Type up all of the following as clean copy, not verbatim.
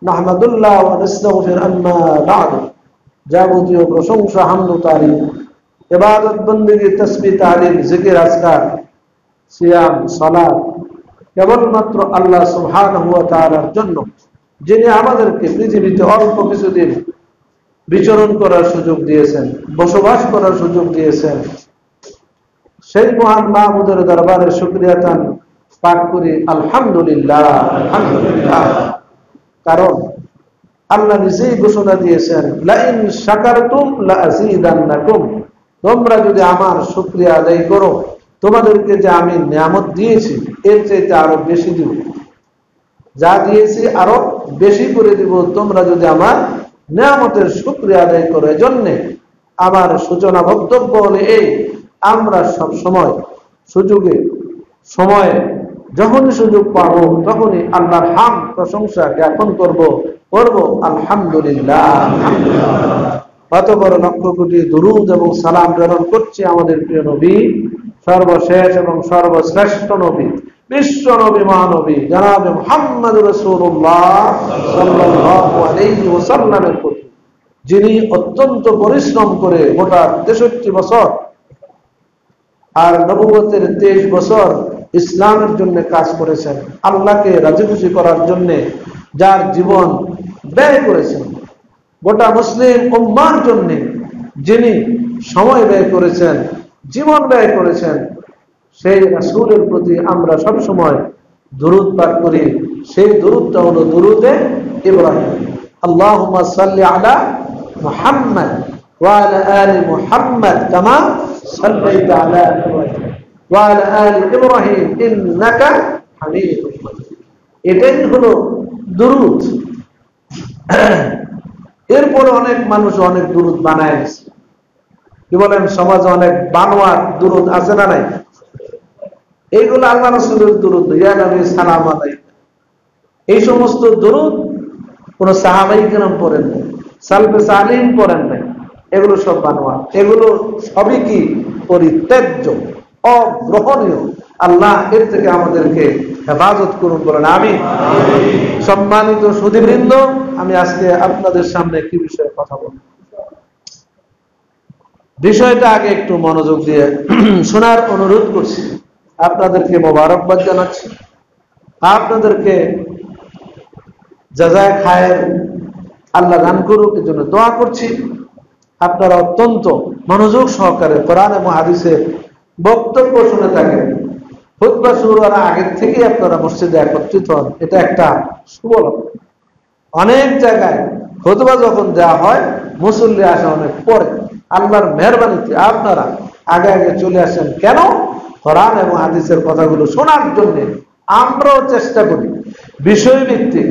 নাহমাদুল্লাহ ওয়া নাস্তাগফির, আম্মা বা'দু। যাবতীয় প্রশংসা, হামদ ও তারিফ, ইবাদত, বন্দেগী, তাসবিহ, তাহলিল, জিকির, আজকার, সিয়াম, সালাত কেবলমাত্র আল্লাহ সুবহানাহু ওয়া তাআলার জন্য, যিনি আমাদেরকে পৃথিবীতে অল্প কিছুদিন বিচরণ করার সুযোগ দিয়েছেন, বসবাস করার সুযোগ দিয়েছেন। সেই মহান মাহমুদের দরবারে শুকরিয়া তান পাঠ করি, আলহামদুলিল্লাহ, আলহামদুলিল্লাহ। কারণ আল্লাহ নিজেই ঘোষণা দিয়েছেন, লাইন শাকারতুম লাযীদান্নাকুম, তোমরা যদি আমার শুকরিয়া আদায় করো, তোমাদেরকে যে আমি নিয়ামত দিয়েছি এর চাইতে আরো বেশি দিব, যা দিয়েছি আরো বেশি করে দিব, তোমরা যদি আমার নিয়ামতের শুকরিয়া আদায় করো। এজন্য আমার সূচনা বক্তব্য হলো এই, আমরা সব সময় সময়ে যখনই সুযোগ পাবো তখনই আল্লাহর হামদ, প্রশংসা জ্ঞাপন করব আলহামদুলিল্লাহ। কত বড় লক্ষ কোটি দুরূদ এবং সালাম প্রেরণ করছি আমাদের প্রিয় নবী, সর্বশেষ এবং সর্বশ্রেষ্ঠ নবী, বিশ্ব নবী, মহানবী জনাবে মুহাম্মদ রাসূলুল্লাহ সাল্লাল্লাহু আলাইহি ওয়াসাল্লামের প্রতি, যিনি অত্যন্ত পরিশ্রম করে গোটা 63 বছর আর নবুয়তের 23 বছর ইসলামের জন্য কাজ করেছেন, আল্লাহকে রাজি খুশি করার জন্য যার জীবন ব্যয় করেছেন, গোটা মুসলিম উম্মাহর জন্য যিনি সময় ব্যয় করেছেন, জীবন ব্যয় করেছেন, সেই রাসূলের প্রতি আমরা সব সময় দুরূদ পাঠ করি। সেই দুরূদটা হলো দুরূদে ইব্রাহিম। আল্লাহুম্মা সাল্লি আলা মুহাম্মদ ওয়া আলা আলি মুহাম্মদ কামা সাল্লাইতা আলা ইব্রাহিম ওয়া আলা আলি ইব্রাহিম ইন্নাকা হামিদুম মাজিদ। এটাই হলো দুরূদ। এরপরে অনেক মানুষ অনেক দুরূদ বানায় গেছে। কি বলেন, সমাজে অনেক বানোয়াট দুরূদ আছে না নাই? এইগুলো আল্লাহ রাসূলের দুরূদ, ইয়া নবী সালাম আলাইকা। এই সমস্ত দুরূদ কোন সাহাবাই কেরাম পড়েন নাই, সালফে সালিহিন পড়েন নাই, এগুলো সব বানোয়াট, এগুলো সবই কি পরিত্যাজ্য, অগ্রহণীয়। আল্লাহ এর থেকে আমাদেরকে হেফাজত করুন, বলেন আমিন। সম্মানিত সুধীবৃন্দ, আমি আজকে আপনাদের সামনে কি বিষয়ে কথা বলব, বিষয়টা আগে একটু মনোযোগ দিয়ে শোনার অনুরোধ করছি। আপনাদেরকে মোবারকবাদ জানাচ্ছি, আপনাদেরকে জাযায়ে খায়ের আল্লাহ দান করুক এর জন্য দোয়া করছি। আপনারা অত্যন্ত মনোযোগ সহকারে কোরআন এবং হাদিসের বক্তব্য শুনে থাকেন। খুতবা শুরু হওয়ার আগের থেকেই আপনারা মসজিদে একত্রিত হন, এটা একটা শুভ লক্ষণ। অনেক জায়গায় খুতবা যখন দেওয়া হয় মুসল্লি আসে অনেক পরে, আল্লাহর মেহরবানিতে আপনারা আগে আগে চলে আসেন। কেন? কোরআন এবং হাদিসের কথাগুলো শোনার জন্য। আমরাও চেষ্টা করি বিষয়ভিত্তিক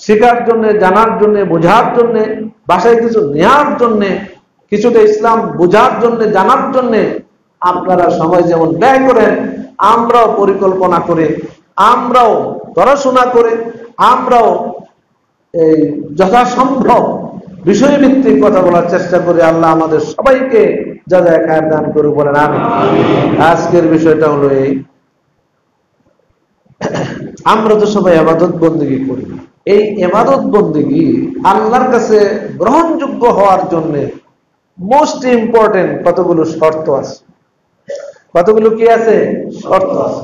শেখার জন্য, জানার জন্য, বোঝার জন্য, বাসায় কিছু নেওয়ার জন্য, কিছুটা ইসলাম বোঝার জন্য, জানার জন্য। আপনারা সময় যেমন ব্যয় করেন, আমরাও পরিকল্পনা করে, আমরাও পড়াশোনা করে, আমরাও এই যথাসম্ভব বিষয়ভিত্তিক কথা বলার চেষ্টা করি। আল্লাহ আমাদের সবাইকে জাযায়ে খায়ের দান করুক, বলেন আমিন। আজকের বিষয়টা হলো এই, আমরা তো সবাই ইবাদত বন্দেগী করি। এই ইবাদত বন্দেগী আল্লাহর কাছে গ্রহণযোগ্য হওয়ার জন্য মোস্ট ইম্পর্টেন্ট কতগুলো শর্ত আছে। কতগুলো কি আছে? শর্ত আছে।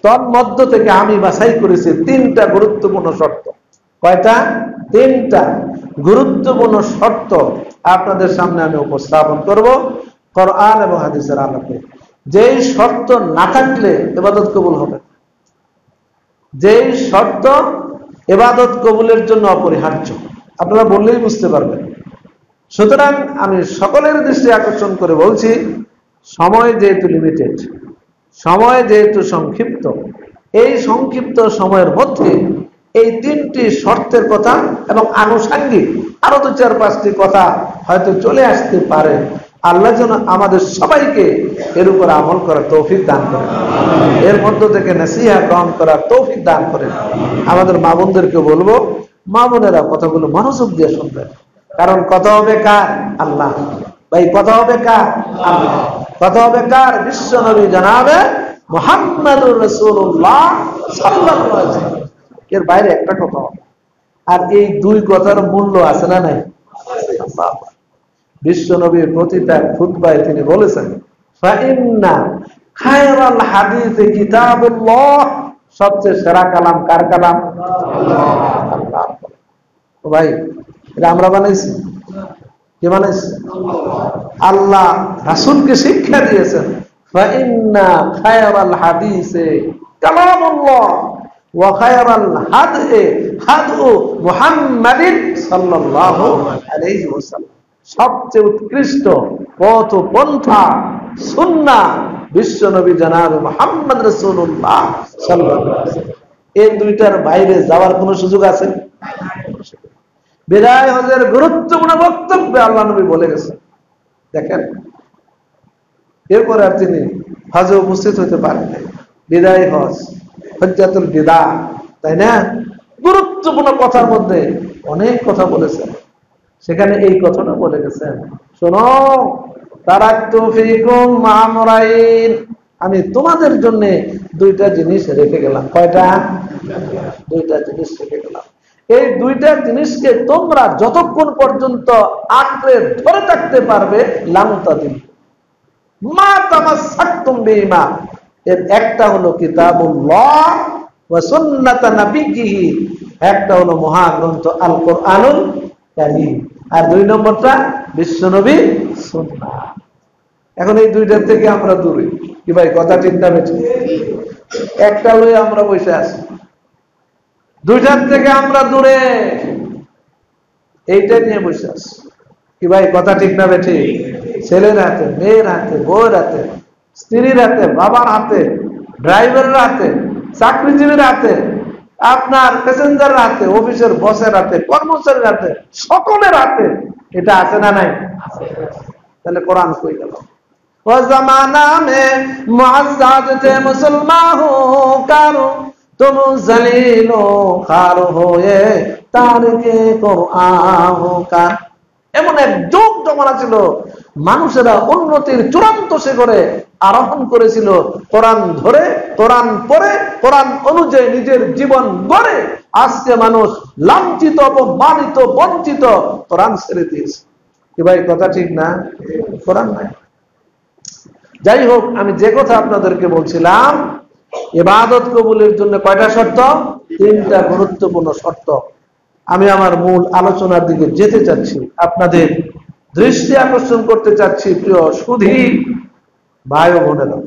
তার মধ্য থেকে আমি বাছাই করেছি 3টা গুরুত্বপূর্ণ শর্ত। কয়টা? 3টা গুরুত্বপূর্ণ শর্ত আপনাদের সামনে আমি উপস্থাপন করব কোরআন এবং হাদিসের আলোকে। যেই শর্ত না থাকলে ইবাদত কবুল হবে, যেই শর্ত ইবাদত কবুলের জন্য অপরিহার্য, আপনারা বললেই বুঝতে পারবেন। সুতরাং আমি সকলের দৃষ্টি আকর্ষণ করে বলছি, সময় যেহেতু লিমিটেড, সময় যেহেতু সংক্ষিপ্ত, এই সংক্ষিপ্ত সময়ের মধ্যে এই 3টি শর্তের কথা এবং আনুষঙ্গিক আরো 2-4-5টি কথা হয়তো চলে আসতে পারে। আল্লাহ যেন আমাদের সবাইকে এর উপর আমল করার তৌফিক দান করেন, এর মধ্য থেকে নসিহত গ্রহণ করার তৌফিক দান করেন। আমাদের মা বোনদেরকে বলবো, মা বোনেরা কথাগুলো মনোযোগ দিয়ে শুনবেন। কারণ কথা হবে কার? আল্লাহ। ভাই কথা হবে কার? আল্লাহ। কথা হবে কার? বিশ্ব নবী জনাবে মুহাম্মদুর রাসূলুল্লাহ সাল্লাল্লাহু আলাইহি ওয়াসাল্লাম। এর বাইরে একটা কথা হবে। আর এই দুই কথার মূল্য আছে না নাই? বিশ্বনবী প্রতিটা খুতবায় তিনি বলেছেন, ফাইন্না খায়রাল হাদিসে কিতাবুল্লাহ, সবচেয়ে সেরা কালাম কার কালাম? আল্লাহ। ভাই এটা আমরা বানাইছি? কে বানাইছে? আল্লাহ রাসূলকে শিক্ষা দিয়েছেন, ফাইন্না খায়রাল হাদিসে কালামুল্লাহ ওয়া খায়রাল হাদই হাদু মুহাম্মাদিন সাল্লাল্লাহু আলাইহি ওয়াসাল্লাম। সবচেয়ে উৎকৃষ্ট পথ পন্থা সুন্নাহ বিশ্বনবী জনাব মুহাম্মদ রাসূলুল্লাহ সাল্লাল্লাহু আলাইহি ওয়াসাল্লাম। এই দুইটার বাইরে যাওয়ার কোনো সুযোগ আছে? বিদায় হজের গুরুত্বপূর্ণ বক্তব্যে আল্লাহ নবী বলে গেছেন, দেখেন এরপরে আর তিনি হজে উপস্থিত হতে পারেন নাই। বিদায় হজ, হজ্জাতুল বিদা, তাই না? গুরুত্বপূর্ণ কথার মধ্যে অনেক কথা বলেছেন, সেখানে এই কথাটা বলে গেছেন, শোনো তারাকতু ফীকুম আমরাইন, আমি তোমাদের জন্য দুইটা জিনিস রেখে গেলাম। কয়টা? দুইটা জিনিস রেখে গেলাম। এই দুইটা জিনিসকে তোমরা যতক্ষণ পর্যন্ত আঁকড়ে ধরে থাকতে পারবে, লামতাদিল মা তামাসসাকতুম বিহিমা, এর একটা হলো কিতাবুল্লাহ ওয়া সুন্নাত নাবিয়্যিহি, একটা হলো মহাগ্রন্থ আল কোরআনুল কারীম, আর দুই নম্বরটা বিশ্বনবীর সুন্নাহ। এখন এই দুইটার থেকে আমরা দূরে, কি ভাই কথা ঠিক না বেঠিক? একটা লয়ে আমরা বসে আছি, দুইটার থেকে আমরা দূরে, এইটা নিয়ে বসে আছি, কি ভাই কথা ঠিক না বেঠিক? ছেলের হাতে, মেয়ের হাতে, বউয়ের হাতে, স্ত্রীর হাতে, বাবার হাতে, ড্রাইভারের হাতে, চাকরিজীবীর হাতে, আপনার প্যাসেঞ্জারের হাতে, অফিসের বসের হাতে, কর্মচারীর হাতে, সকলের হাতে এটা আছে না নাই? তাহলে কোরআন কই গেল? ও জামানা মে মুআজ্জাজ थे মুসলমান हो কারো तुम जलीलो खार होए तारके कुरआन का। এমন এক যুগ জমানা ছিল, মানুষেরা উন্নতির চূড়ান্ত শিখরে আরোহণ করেছিল, কোরআন ধরে, কোরআন পড়ে, কোরআন অনুযায়ী নিজের জীবন গড়ে। আজকে মানুষ লাঞ্ছিত, অপমানিত, বঞ্চিত, কোরআন ছেড়ে দিয়েছে। কি ভাই কথা ঠিক না? কোরআন নাই। যাই হোক, আমি যে কথা আপনাদেরকে বলছিলাম, ইবাদত কবুলের জন্য কয়টা শর্ত? তিনটা গুরুত্বপূর্ণ শর্ত। আমি আমার মূল আলোচনার দিকে যেতে চাচ্ছি, আপনাদের দৃষ্টি আকর্ষণ করতে চাচ্ছি। প্রিয় সুধী ভাই ও বোনেরা,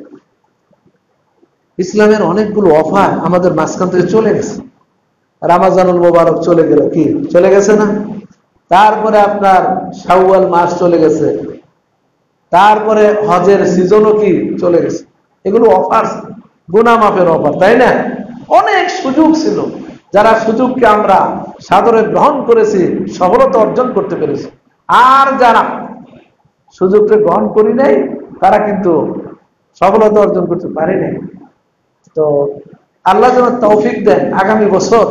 ইসলামের অনেকগুলো অফার আমাদের মাঝখান থেকে চলে গেছে। রমজানুল মোবারক চলে গেল, কি চলে গেছে না? তারপরে আপনার শাওয়াল মাস চলে গেছে, তারপরে হজের সিজনও কি চলে গেছে। এগুলো অফার, গুনাহ মাফের অফার, তাই না? অনেক সুযোগ ছিল, যারা সুযোগকে আমরা সাদরে গ্রহণ করেছি, সফলতা অর্জন করতে পেরেছি। আর যারা সুযোগকে গ্রহণ করি নাই, তারা কিন্তু সফলতা অর্জন করতে পারে নাই। তো আল্লাহ যেন তৌফিক দেন, আগামী বছর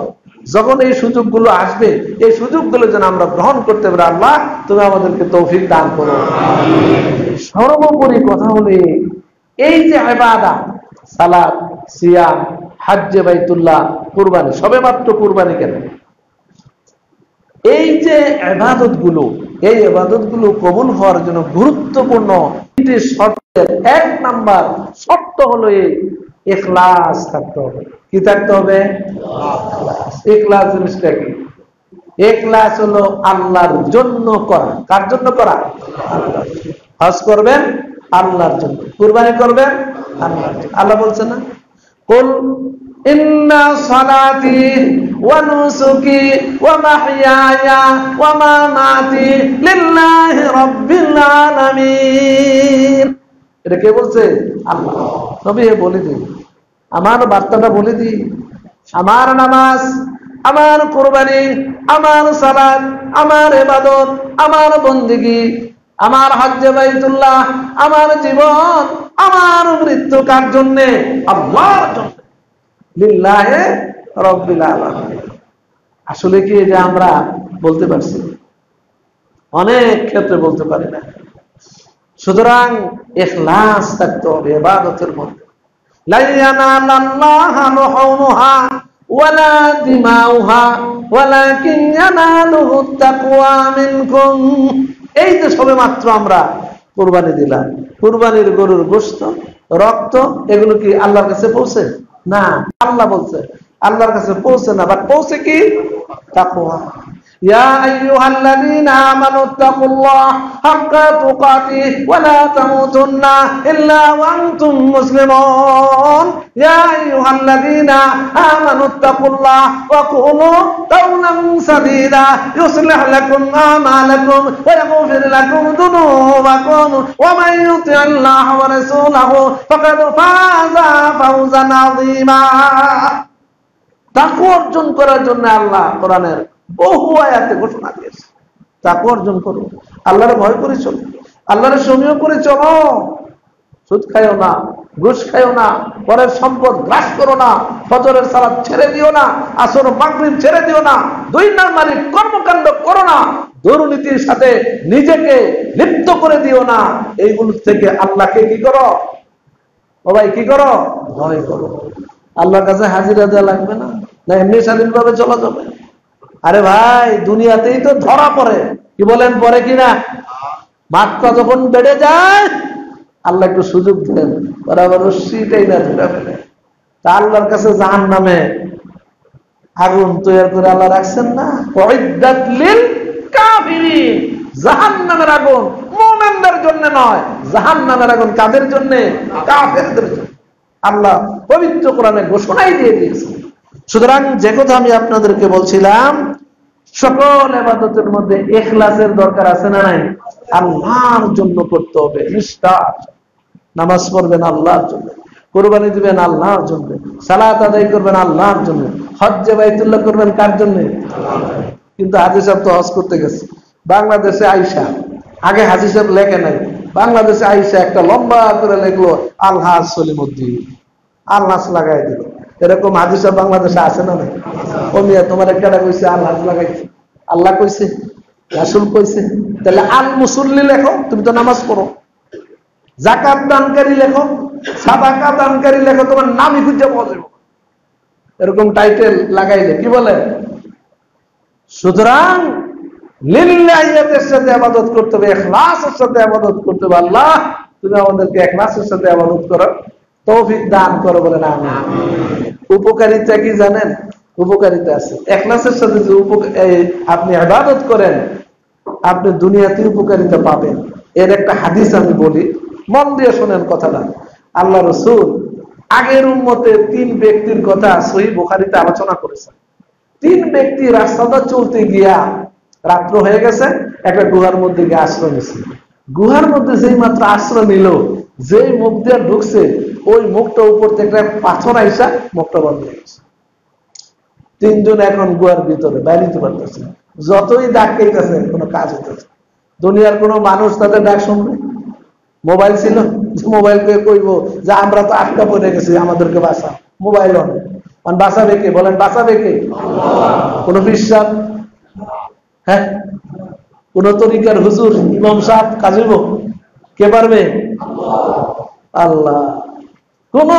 যখন এই সুযোগগুলো আসবে, এই সুযোগগুলো যেন আমরা গ্রহণ করতে পারি। আল্লাহ তুমি আমাদেরকে তৌফিক দান করো। সর্বোপরি কথা হলে, এই যে ইবাদত, সালাত, সিয়াম, হজ্জে বাইতুল্লাহ, কুরবানি, সবে মাত্র কুরবানি কেন, এই যে ইবাদত গুলো, এই ইবাদত গুলো কবুল হওয়ার জন্য গুরুত্বপূর্ণ তিনটি শর্তের এক নাম্বার শর্ত হলো এই ইখলাস থাকতে হবে। কি থাকতে হবে? ইখলাস জিনিসটা কি? ইখলাস হলো আল্লাহর জন্য করা। কার জন্য করা? আল্লাহর। হজ করবেন আল্লাহর জন্য, কুরবানি করবেন আল্লাহর জন্য। আল্লাহ বলছেন না, কুল ইন্না সালাতি ওয়া নুসুকি ওয়া মাহইয়ায়া ওয়া মামাতি লিল্লাহি রাব্বিল আলামিন। এটা কে বলছে? আল্লাহ। নবী বলে দিন, আমার বার্তাটা বলে দিই, আমার নামাজ, আমার কুরবানি, আমার সালাত, আমার ইবাদত, আমার বন্দেগী, আমার হজ্জে বাইতুল্লাহ, আমার জীবন, আমার মৃত্যু কার জন্য? আল্লাহর জন্য। লিল্লাহি রাব্বিল আলামিন। আসলে কি এটা আমরা বলতে পারছি? অনেক ক্ষেত্রে বলতে পারি না। সুতরাং ইখলাস থাকতে হবে ইবাদতের মধ্যে। লা ইয়ানালাল্লাহু লুহুমুহা ওয়ালা দিমাউহা ওয়ালাকিন ইয়ানালুহু তাকওয়া মিনকুম। এই যে সবে মাত্র আমরা কুরবানি দিলাম, কুরবানির গরুর গোশত, রক্ত, এগুলো কি আল্লাহর কাছে পৌঁছে না? আল্লাহ বলছে আল্লাহর কাছে পৌঁছে না, বাট পৌঁছে কি? তাকওয়া। ইয়া আইয়ুহাল্লাযীনা আমানু তাকুল্লাহ হাক্কা তুকাতিহি ওয়া লা তামুতুন্না ইল্লা ওয়া আনতুম মুসলিমুন। ইয়া আইয়ুহাল্লাযীনা আমানু তাকুল্লাহ ওয়া কুলু কাওলান সাদীদা ইউসলিহ লাকুম আমালাকুম ওয়া ইয়াগফির লাকুম যুনুবাকুম ওয়া মান ইউতি'আল্লাহ ওয়া রাসূলাহু ফাকাদ ফাযা ফাওজান আযীমা। তাকওয়া অর্জন করার জন্য আল্লাহ কোরআনের বহু আয়াতে ঘোষণা দিয়েছে, তাকওয়া অর্জন করো, আল্লাহর ভয় করে চলো, আল্লাহর সমীহ করে চলো। সুদ খাইও না, ঘুষ খাইও না, পরের সম্পদ গ্রাস করো না, ফজরের সালাত ছেড়ে দিও না, আসর মাগরিব ছেড়ে দিও না, দুই নাম্বারি কর্মকাণ্ড করো না, দুর্নীতির সাথে নিজেকে লিপ্ত করে দিও না। এইগুলো থেকে আল্লাহকে কি করো? ও ভাই কি করো? ভয় করো। আল্লাহর কাছে হাজিরা দেওয়া লাগবে না, না এমনি স্বাধীনভাবে চলা যাবে? আরে ভাই, দুনিয়াতেই তো ধরা পড়ে, কি বলেন, পরে কিনা? মাত্রা যখন বেড়ে যায় আল্লাহ একটু সুযোগ দেন, বরাবর রশ্মিটাই না ধরে ফেলে। তা আল্লাহর কাছে জাহান্নামে আগুন তৈরি করে আল্লাহ রাখছেন না, উইদ্দাত লিল কাফিরিন। জাহান্নামের আগুন মুমিনদের জন্য নয়, জাহান্নামের আগুন কাদের জন্য? কাফেরদের জন্য। আল্লাহ পবিত্র কোরআনে ঘোষণাই দিয়ে দিয়েছে। সুতরাং যে কথা আমি আপনাদেরকে বলছিলাম, সকল ইবাদতের মধ্যে ইখলাসের দরকার আছে না নাই? আল্লাহর জন্য করতে হবে, নিষ্ঠা। নামাজ পড়বেন আল্লাহর জন্য, কুরবানি দিবেন আল্লাহর জন্য, সালাত আদায় করবেন আল্লাহর জন্য, হজ্জে বাইতুল্লাহ করবেন কার জন্য? কিন্তু হাজী সাহেব তো হজ করতে গেছে বাংলাদেশে আইসা, আগে হাজী সাহেব লেখে নাই, বাংলাদেশে আইসা একটা লম্বা করে লেখলো আলহাজ সলিমুদ্দিন, আলহাজ লাগাই দিল। এরকম হাজী সাহেব বাংলাদেশে আছে না নাই? ও মিয়া, তোমার একটা কইছে আলহাজ লাগাইছে, আল্লাহ কইছে, রাসূল কইছে, তাহলে আল মুসল্লি লেখো, তুমি তো নামাজ পড়ো। যাকাত দানকারী লেখো, সাদাকা দানকারী লেখো, তোমার নামই খুঁজে পাওয়া যাবে এরকম টাইটেল লাগাইলে, কি বলে? সুতরাং লিল্লাহিয়াতের সাথে ইবাদত করতে হবে, ইখলাসের সাথে ইবাদত করতে হবে। আল্লাহ তুমি আমাদেরকে ইখলাসের সাথে ইবাদত করো, তৌফিক দান করো, বলে না আমিন। উপকারিতা কি জানেন? উপকারিতা আছে ইখলাসের সাথে। যে আপনি ইবাদত করেন, আপনি দুনিয়াতে উপকারিতা পাবেন। এর একটা হাদিস আমি বলি, মন দিয়ে শোনেন কথাটা। আল্লাহ রাসূল আগের উম্মতে 3 ব্যক্তির কথা সহিহ বুখারীতে আলোচনা করেছেন। 3 ব্যক্তি রাস্তাটা চলতে গিয়া রাত্র হয়ে গেছে, একটা গুহার মধ্যে গিয়ে আশ্রয় নিছে। গুহার মধ্যে যেই মাত্র আশ্রয় নিল, যেই মুখ দিয়ে ঢুকছে, ওই মুখটা উপর থেকে একটা পাথর আইসা মুখটা বন্ধ হয়ে গেছে। 3 জন এখন গুহার ভিতরে বাইরে পারতেছে, যতই ডাক খাইতেছে কোনো কাজ হইতেছে। দুনিয়ার কোনো মানুষ তাদের ডাক শুনবে? মোবাইল ছিল, মোবাইলকে কইব যে আমরা তো আটকা পড়ে গেছি, আমাদেরকে বাঁচা। মোবাইল অন, বাঁচাবে কে? বলেন, বাঁচাবে কে? কোন বিশ্বাস? হ্যাঁ, কোন তরিকার হুজুর, ইমাম সাহেব কাজ হইব? কে পারবে? আল্লাহ। কোন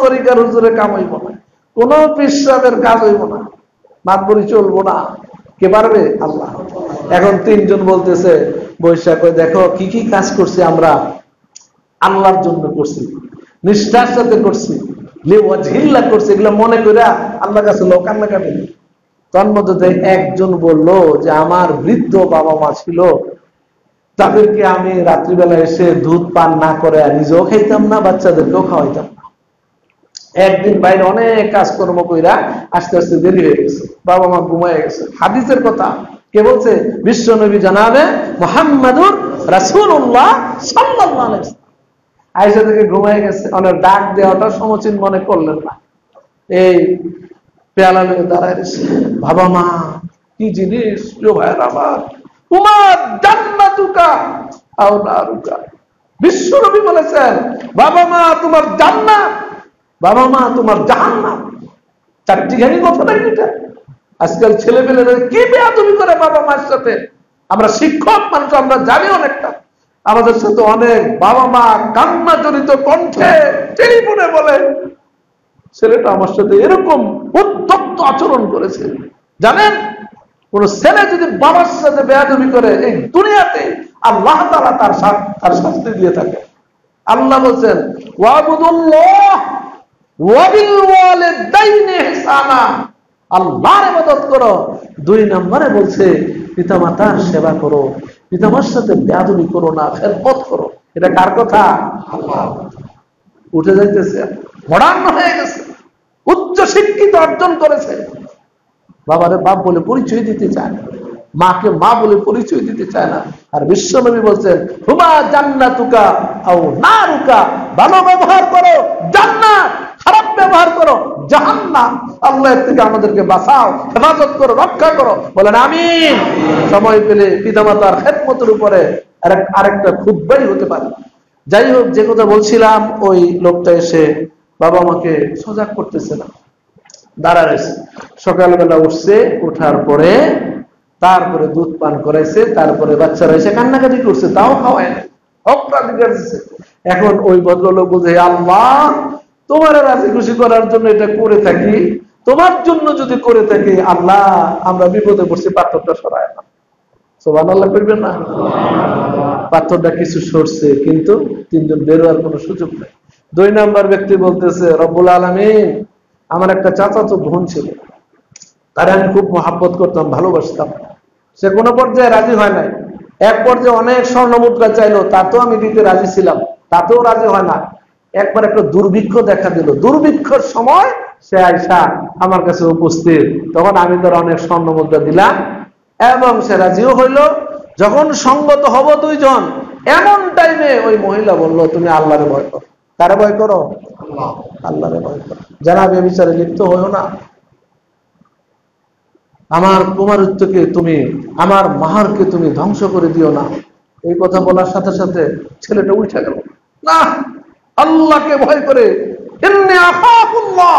তরিকার হুজুরে কাম হইব না, কোন বিশ্বাসের কাজ হইব না, মাতবরি চলবো না। কে পারবে? আল্লাহ। এখন 3 জন বলতেছে বৈশাখ, দেখো কি কি কাজ করছি আমরা, আল্লাহর জন্য করছি, নিষ্ঠার সাথে করছি, লিওয়াজহিল্লাহ করছি, এগুলো মনে করে আল্লাহর কাছে লোক কান্নাকাটি। তন্মধ্যে একজন বলল যে আমার বৃদ্ধ বাবা মা ছিল, তাদেরকে আমি রাত্রিবেলা এসে দুধ পান না করে নিজেও খাইতাম না, বাচ্চাদেরকেও খাওয়াইতাম না। একদিন বাইরে অনেক কাজকর্ম কইরা আস্তে আস্তে দেরি হয়ে গেছে, বাবা মা ঘুমায় গেছে। হাদিসের কথা কে বলছে? বিশ্ব নবী জানাবে মুহাম্মাদুর রাসূলুল্লাহ সাল্লাল্লাহু আলাইহি ওয়াসাল্লাম। আয়েশা থেকে ঘুমায় গেছে, অনেক ডাক দেওয়াটা সমীচীন মনে করলেন না। এই পেয়ালা নিয়ে দাঁড়ায় গেছে, বাবা মা কি জিনিস, প্রিয় ভাইয়ের আমার, তোমার জান্নাতুকা আও নারুকা। বিশ্ব নবী বলেছেন বাবা মা তোমার জান্নাত, বাবা মা তোমার জাহান্নাম। 4টিখানি কথা নাই এটা। আজকাল ছেলে পেলেরা কি বেয়াদবি করে বাবা মার সাথে। আমরা শিক্ষক মানুষ, আমরা জানি অনেকটা। আমাদের সাথে অনেক বাবা মা কান্না জড়িত কণ্ঠে টেলিফোনে বলে, ছেলেটা আমার সাথে এরকম উত্তপ্ত আচরণ করেছে। জানেন, কোন ছেলে যদি বাবার সাথে বেয়াদবি করে এই দুনিয়াতে আল্লাহ তাআলা তার শাস্তি দিয়ে থাকে। আল্লাহ বলছেন ওয়াবুদুল্লাহ ওয়া বিল ওয়ালিদাইনি ইহসানা, আল্লাহর ইবাদত করো। 2 নম্বরে বলছে পিতামাতার সেবা করো, পিতামাতার সাথে বেয়াদবি করো না, খেদমত করো। এটা কার কথা? আল্লাহ। উঠে যাইতেছে, মডার্ন হয়ে গেছে, উচ্চ শিক্ষিত অর্জন করেছে, বাবারে বাপ বলে পরিচয় দিতে চায় না, মাকে মা বলে পরিচয় দিতে চায় না। আর বিশ্বনবী বলছেন হুমা জান্নাতুকা আও নারুকা, ভালো ব্যবহার করো জান্নাত, খারাপ ব্যবহার করো জাহান্নাম। আল্লাহ এর থেকে আমাদেরকে বাঁচাও, হেফাজত করো, রক্ষা করো, বলেন আমিন। সময় পেলে পিতামাতার খেদমতের উপরে আরেকটা খুতবাই হতে পারে। যাই হোক, যে কথা বলছিলাম, ওই লোকটা এসে বাবা মাকে সজাগ করতেছে না, দাঁড়া রয়েছে। সকালবেলা উঠছে, উঠার পরে তারপরে দুধ পান করাইছে, তারপরে বাচ্চারা এসে কান্নাকাটি করছে, তাও খাওয়ায় না, অগ্রাধিকার দিচ্ছে। এখন ওই ভদ্রলোক বলছে আল্লাহ তোমার রাজি খুশি করার জন্য এটা করে থাকি, তোমার জন্য যদি করে থাকি আল্লাহ আমরা বিপদে পড়ছি, পাথরটা সরায় না। সুবহানাল্লাহ করবেন না? পাথরটা কিছু সরছে, কিন্তু 3 জন বেরোয়ার কোনো সুযোগ নেই। 2 নম্বর ব্যক্তি বলতেছে রব্বুল আলামিন, আমার একটা চাচাতো বোন ছিল, তারে আমি খুব মহাব্বত করতাম, ভালোবাসতাম। সে কোনো পর্যায়ে রাজি হয় নাই। এক পর্যায়ে অনেক স্বর্ণ মুদ্রা চাইলো, তাতেও আমি দিতে রাজি ছিলাম, তাতেও রাজি হয় না। একবার একটা দুর্ভিক্ষ দেখা দিল, দুর্ভিক্ষর সময় সে আয়সা আমার কাছে উপস্থিত, তখন আমি তার অনেক স্বর্ণ মুদ্রা দিলাম এবং সে রাজিও হইল। যখন সঙ্গত হব 2 জন, এমন টাইমে ওই মহিলা বলল তুমি আল্লাহরে ভয় করো। কারে ভয় করো? আল্লাহরে ভয় করো। যারা ব্যভিচারে লিপ্ত হইও না, আমার কুমারত্বকে তুমি, আমার মাহারকে তুমি ধ্বংস করে দিও না। এই কথা বলার সাথে সাথে ছেলেটা উঠে গেল, না আল্লাহকে ভয় করে। ইন্নী আখাফুল্লাহ,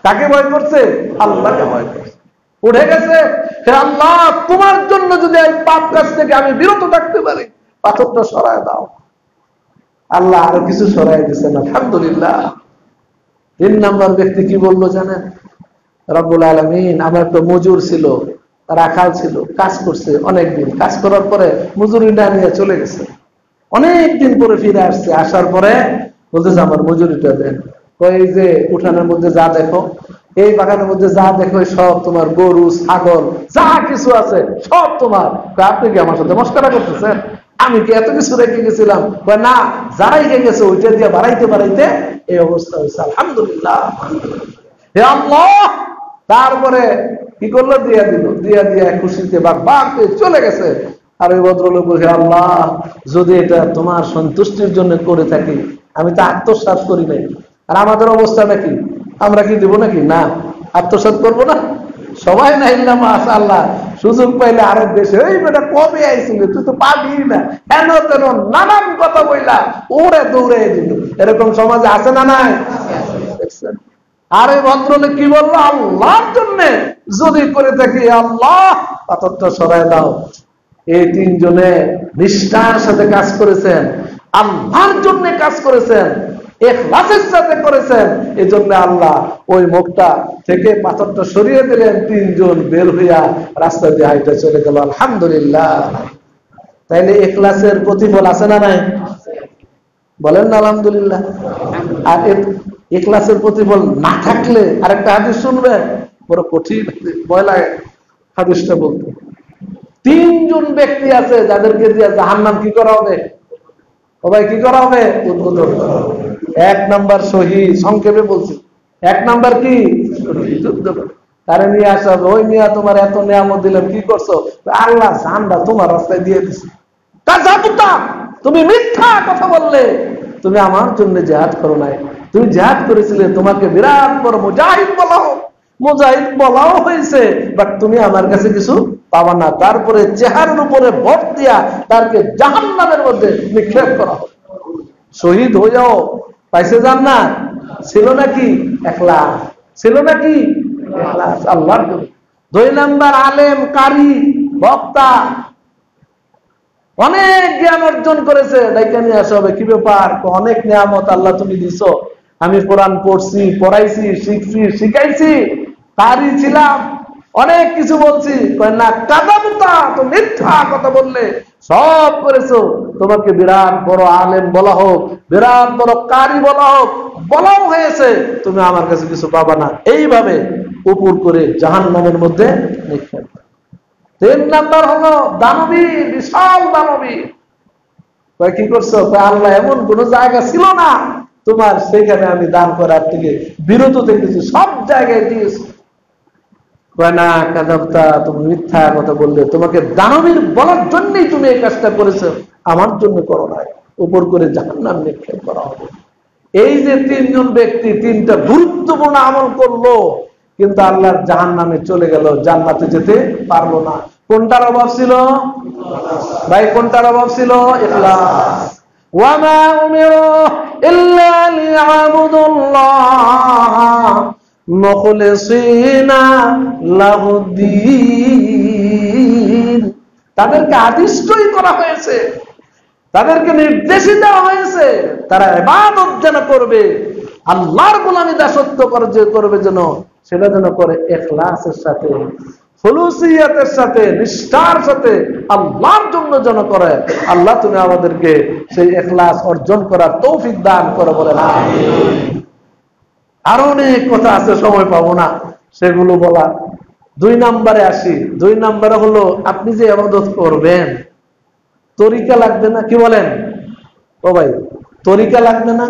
কাকে ভয় করছে? আল্লাহকে ভয় করছে। উঠে গেছে, হে আল্লাহ তোমার জন্য যদি এই পাপ কাজ থেকে আমি বিরত থাকতে পারি, পাথরটা সরায় দাও। আল্লাহ আরো কিছু সরাই দিয়েছেন, আলহামদুলিল্লাহ। 3 নম্বর ব্যক্তি কি বললো জানেন? রব্বুল আলামিন, আমার একটা মজুর ছিল, রাখাল ছিল, কাজ করছে অনেকদিন, কাজ করার পরে মজুরিটা নিয়ে চলে গেছে। অনেকদিন পরে ফিরে আসছে, আসার পরে বলতেছে আমার মজুরিটা দেন। ওই যে উঠানের মধ্যে যা দেখো, এই বাগানের মধ্যে যা দেখো, সব তোমার গরু ছাগল যা কিছু আছে সব তোমার। আপনি কি আমার সাথে মস্করা করতেছেন? আমি কি এত কিছু রেখে গেছিলাম? না, যা রেখে গেছে ওইটা দিয়ে বাড়াইতে বাড়াইতে এই অবস্থা হয়েছে, আলহামদুলিল্লাহ। হে আল্লাহ, তারপরে কি করলো? দিয়া দিল, দিয়া খুশিতে বাগ চলে গেছে। আর ওই ভদ্রলোক বলছে আল্লাহ যদি এটা তোমার সন্তুষ্টির জন্য করে থাকি, আমি তো আত্মসাৎ করি নাই। আর আমাদের অবস্থাটা কি? আমরা কি দেবো নাকি? না, আত্মসাৎ করবো না। সবাই না ইল্লা মাশাআল্লাহ, সুযোগ পাইলে আরেক দেশে এই বেটা কবে আইছিল, তুই তো পাবি না, কেন তেন নানান কথা বইলা ওরে দৌড়ে দিল। এরকম সমাজে আছে না নাই? আর এই ভদ্রলোক কি বললো? আল্লাহর জন্য যদি করে থাকি আল্লাহ পাথরটা সরায় দাও। এই 3 জনে নিষ্ঠার সাথে কাজ করেছেন, আল্লাহর জন্য কাজ করেছেন, ইখলাসের সাথে করেছেন। এই জন্য আল্লাহ ওই মুখটা থেকে পাথরটা সরিয়ে দিলেন। 3 জন বের হইয়া রাস্তা দিয়ে হাইটে চলে গেল, আলহামদুলিল্লাহ। তাইলে ইখলাসের প্রতিফল আছে না নাই? বলেন না আলহামদুলিল্লাহ। আর ইখলাসের প্রতিফল না থাকলে আরেকটা হাদিস শুনবে, বড় কঠিন, ভয় লাগে হাদিসটা বলতে। 3 জন ব্যক্তি আছে যাদেরকে দিয়ে জাহান্নাম কি করা হবে? সবাই কি করা হবে? উদ্বোধন করা হবে। 1 নাম্বার শহীদ, সংক্ষেপে বলছি। 1 নাম্বার কি? যুদ্ধ করে তারে নিয়ে আসা হবে। ওই মিয়া তোমার এত নিয়ামত দিলাম, কি করছো? আল্লাহ জানবা তোমার রাস্তায় দিয়ে দিছে। তুমি মিথ্যা কথা বললে, তুমি আমার জন্য জিহাদ করো নাই, তুমি জিহাদ করেছিলে, তোমাকে বিরাট বড় মুজাহিদ বলাও হয়েছে, বাট তুমি আমার কাছে কিছু পাবা না। তারপরে চেহারার উপরে ভোট দিয়া তারকে জাহান্নামের মধ্যে নিক্ষেপ করা হবে। শহীদ হইয়াও পাইছে জান্নাত? ছিল নাকি? ইখলাস ছিল নাকি? ইখলাস আল্লাহর জন্য। 2 নাম্বার আলেম, কারি, বক্তা, অনেক জ্ঞান অর্জন করেছে, ডাইকা নিয়ে আসা হবে। কি ব্যাপার? অনেক নিয়ামত আল্লাহ তুমি দিছো, আমি কোরআন পড়ছি, পড়াইছি, শিখছি, শিখাইছি, তারই ছিলাম, অনেক কিছু বলছি। না, কাযাবতা, তো মিথ্যা কথা বললে, সব করেছো। তোমাকে বিরাট বড় আলেম বলা হোক, বিরাট বড় কারি বলা হোক, বলাও হয়েছে, তুমি আমার কাছে কিছু পাবা না। এইভাবে উপর করে জাহান্নামের মধ্যে নিক্ষেপ। 3 নাম্বার হলো দানবী, বিশাল দানবী। কি করছো? আল্লাহ এমন কোন জায়গা ছিল না তোমার, সেখানে আমি দান করার থেকে বিরত থেকেছি, সব জায়গায় দিয়েছি। না, কাযাবতা, তুমি মিথ্যা কথা বললে, তোমাকে দানবীর বলার জন্যই তুমি এই কাজটা করেছো, আমার জন্য করো না। উপর করে জাহান্নাম নিক্ষেপ করা হবে। এই যে 3 জন ব্যক্তি 3টা গুরুত্বপূর্ণ আমল করলো, কিন্তু আল্লাহর জাহান্নামে চলে গেল, জান্নাতে যেতে পারলো না। কোনটার অভাব ছিল ভাই? কোনটার অভাব ছিল? ইখলাস। ওয়ামা উমিরু ইল্লা লিয়াবুদুল্লাহ মুখলিসিনা লাহুদ্দীন। তাদেরকে আদিষ্টই করা হয়েছে, তাদেরকে নির্দেশ দেওয়া হয়েছে, তারা ইবাদত যেন করবে, আল্লাহর গোলামি দাসত্ব করবে যেন, সেটা যেন করে ইখলাসের সাথে, খুলুসিয়াতের সাথে, নিষ্ঠার সাথে, আল্লাহর জন্য যেন করে। আল্লাহ তুমি আমাদেরকে সেই ইখলাস অর্জন করার তৌফিক দান করো, বলেন আমিন। আরো অনেক কথা আছে, সময় পাবো না সেগুলো বলা। 2 নম্বরে আসি। 2 নম্বরে হলো, আপনি যে ইবাদত করবেন, তরিকা লাগবে না? কি বলেন ও ভাই? তরিকা লাগবে না?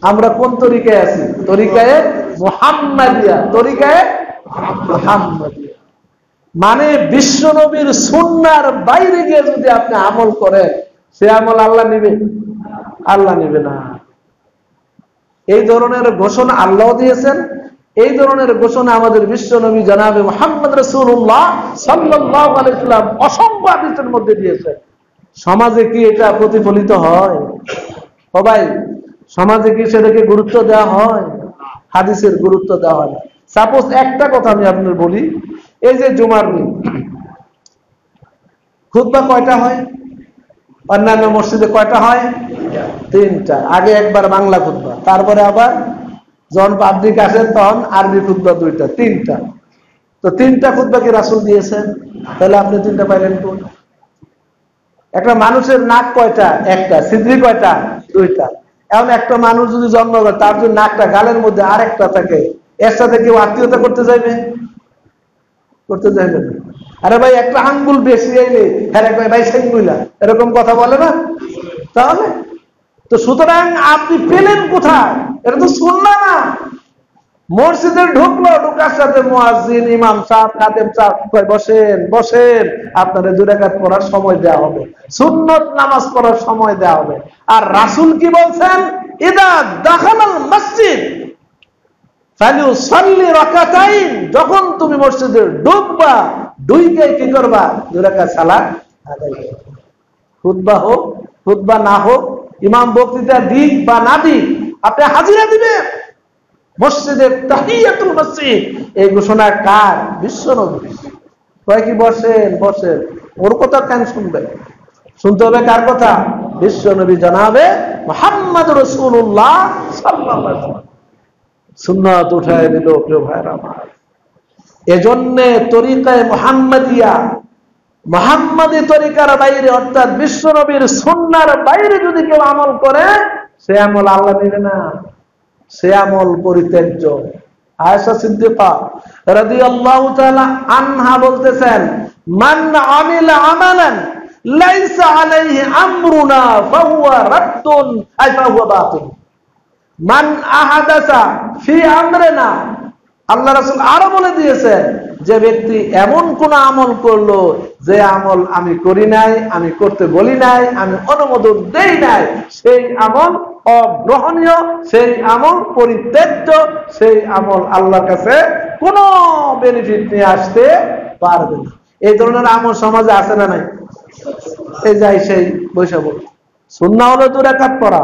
আমরা কোন তরিকায় আছি? তরিকায়ে মুহাম্মাদিয়া। তরিকায়ে মুহাম্মাদিয়া মানে বিশ্ব নবীর সুন্নাহর বাইরে গিয়ে যদি আপনি আমল করেন, সে আমল আল্লাহ নিবে? আল্লাহ নিবে না। এই ধরনের ঘোষণা আল্লাহ দিয়েছেন। এই ধরনের ঘোষণা আমাদের বিশ্ব নবী জনাবে মুহাম্মদ রাসূলুল্লাহ সাল্লাল্লাহু আলাইহি ওয়াসাল্লাম অসংখ্য হাদিসের মধ্যে দিয়েছেন। সমাজে কি এটা প্রতিফলিত হয়? ও ভাই, সমাজে কি সেটাকে গুরুত্ব দেওয়া হয়? হাদিসের গুরুত্ব দেওয়া হয় না। সাপোজ একটা কথা আমি আপনাদের বলি, এই যে জুমার দিন খুতবা কয়টা হয়? অন্যান্য মসজিদে কয়টা হয়? 3টা। আগে একবার বাংলা খুতবা, তারপরে আবার যখন পাবলিক আসেন তখন আরবি খুতবা 2টা, 3টা। তো 3টা খুতবা কি রাসূল দিয়েছেন? তাহলে আপনি 3টা পাইলেন কোন? একটা মানুষের নাক কয়টা? একটা। সিদ্রি কয়টা? 2টা। এখন একটা মানুষ যদি জন্ম করে, তার যদি নাকটা গালের মধ্যে আরেকটা থাকে, এর সাথে কেউ আত্মীয়তা করতে যাইবে? করতে যাইবে না। আরে ভাই, একটা আঙ্গুল বেশি আইলে হ্যাঁ ভাই সেঙ্গুলা, এরকম কথা বলে না? তাহলে তো সুতরাং আপনি পেলেন কোথায়? এটা তো সুন্নাহ না। মসজিদে ঢুকলো, ঢোকার সাথে মুয়াজ্জিন, ইমাম সাহেব, খাদেম সাহেব কয় বসেন, বসেন, আপনাদের 2 রাকাত পড়ার সময় দেওয়া হবে, সুন্নত নামাজ পড়ার সময় দেওয়া হবে। আর রাসূল কি বলছেন? ইদা দাখালাল মসজিদ ফালিউসাল্লি রাকাতাইন। যখন তুমি মসজিদে ঢুকবা, ঢুকে কি করবা? 2 রাকাত সালাত আদায় করবা। খুতবা হোক, খুতবা না হোক, ইমাম বক্তৃতা দিক বা না দিক, আপনি হাজিরা দিবেন। মসজিদের তাহিয়াতুল মসজিদ, এই ঘোষণা কার? বিশ্ব নবী। কয় কি বসেন, বসেন, ওর কথা কেন শুনবেন? শুনতে হবে কার কথা? বিশ্ব নবী জনাবে মুহাম্মদ রাসূলুল্লাহ সাল্লাল্লাহু আলাইহি ওয়াসাল্লাম। সুন্নাত উঠায় দিল প্রিয় ভাইরা আমার। এজন্য তরিকায়ে মুহাম্মাদিয়া, মুহাম্মাদি তরিকার বাইরে, অর্থাৎ বিশ্ব নবীর সুন্নাহর বাইরে যদি কেউ আমল করে, সে আমল আল্লাহ নেবে না, সে আমল পরিত্যাজ্য। আয়েশা সিদ্দিকা রাদিয়াল্লাহু তাআলা আনহা বলতেছেন, মান আমিলা আমালান লাইসা আলাইহি আমরুনা ফাহুয়া রাদ্দুন আই ফাহুয়া বাতিল। মান আহাদাসা ফি আমরিনা, আল্লাহ রাসূল আরো বলে দিয়েছেন, যে ব্যক্তি এমন কোন আমল করলো, যে আমল আমি করি নাই, আমি করতে বলি নাই, আমি অনুমোদন দেই নাই, সেই আমল অগ্রহণীয়, সেই আমল পরিত্যাজ্য, সেই আমল আল্লাহর কাছে কোনো বেনিফিট নিয়ে আসতে পারবে না। এই ধরনের আমল সমাজে আছে না নাই? এই যাই সেই বৈশাখ সুন্নাহ হলো 2 রাকাত পড়া,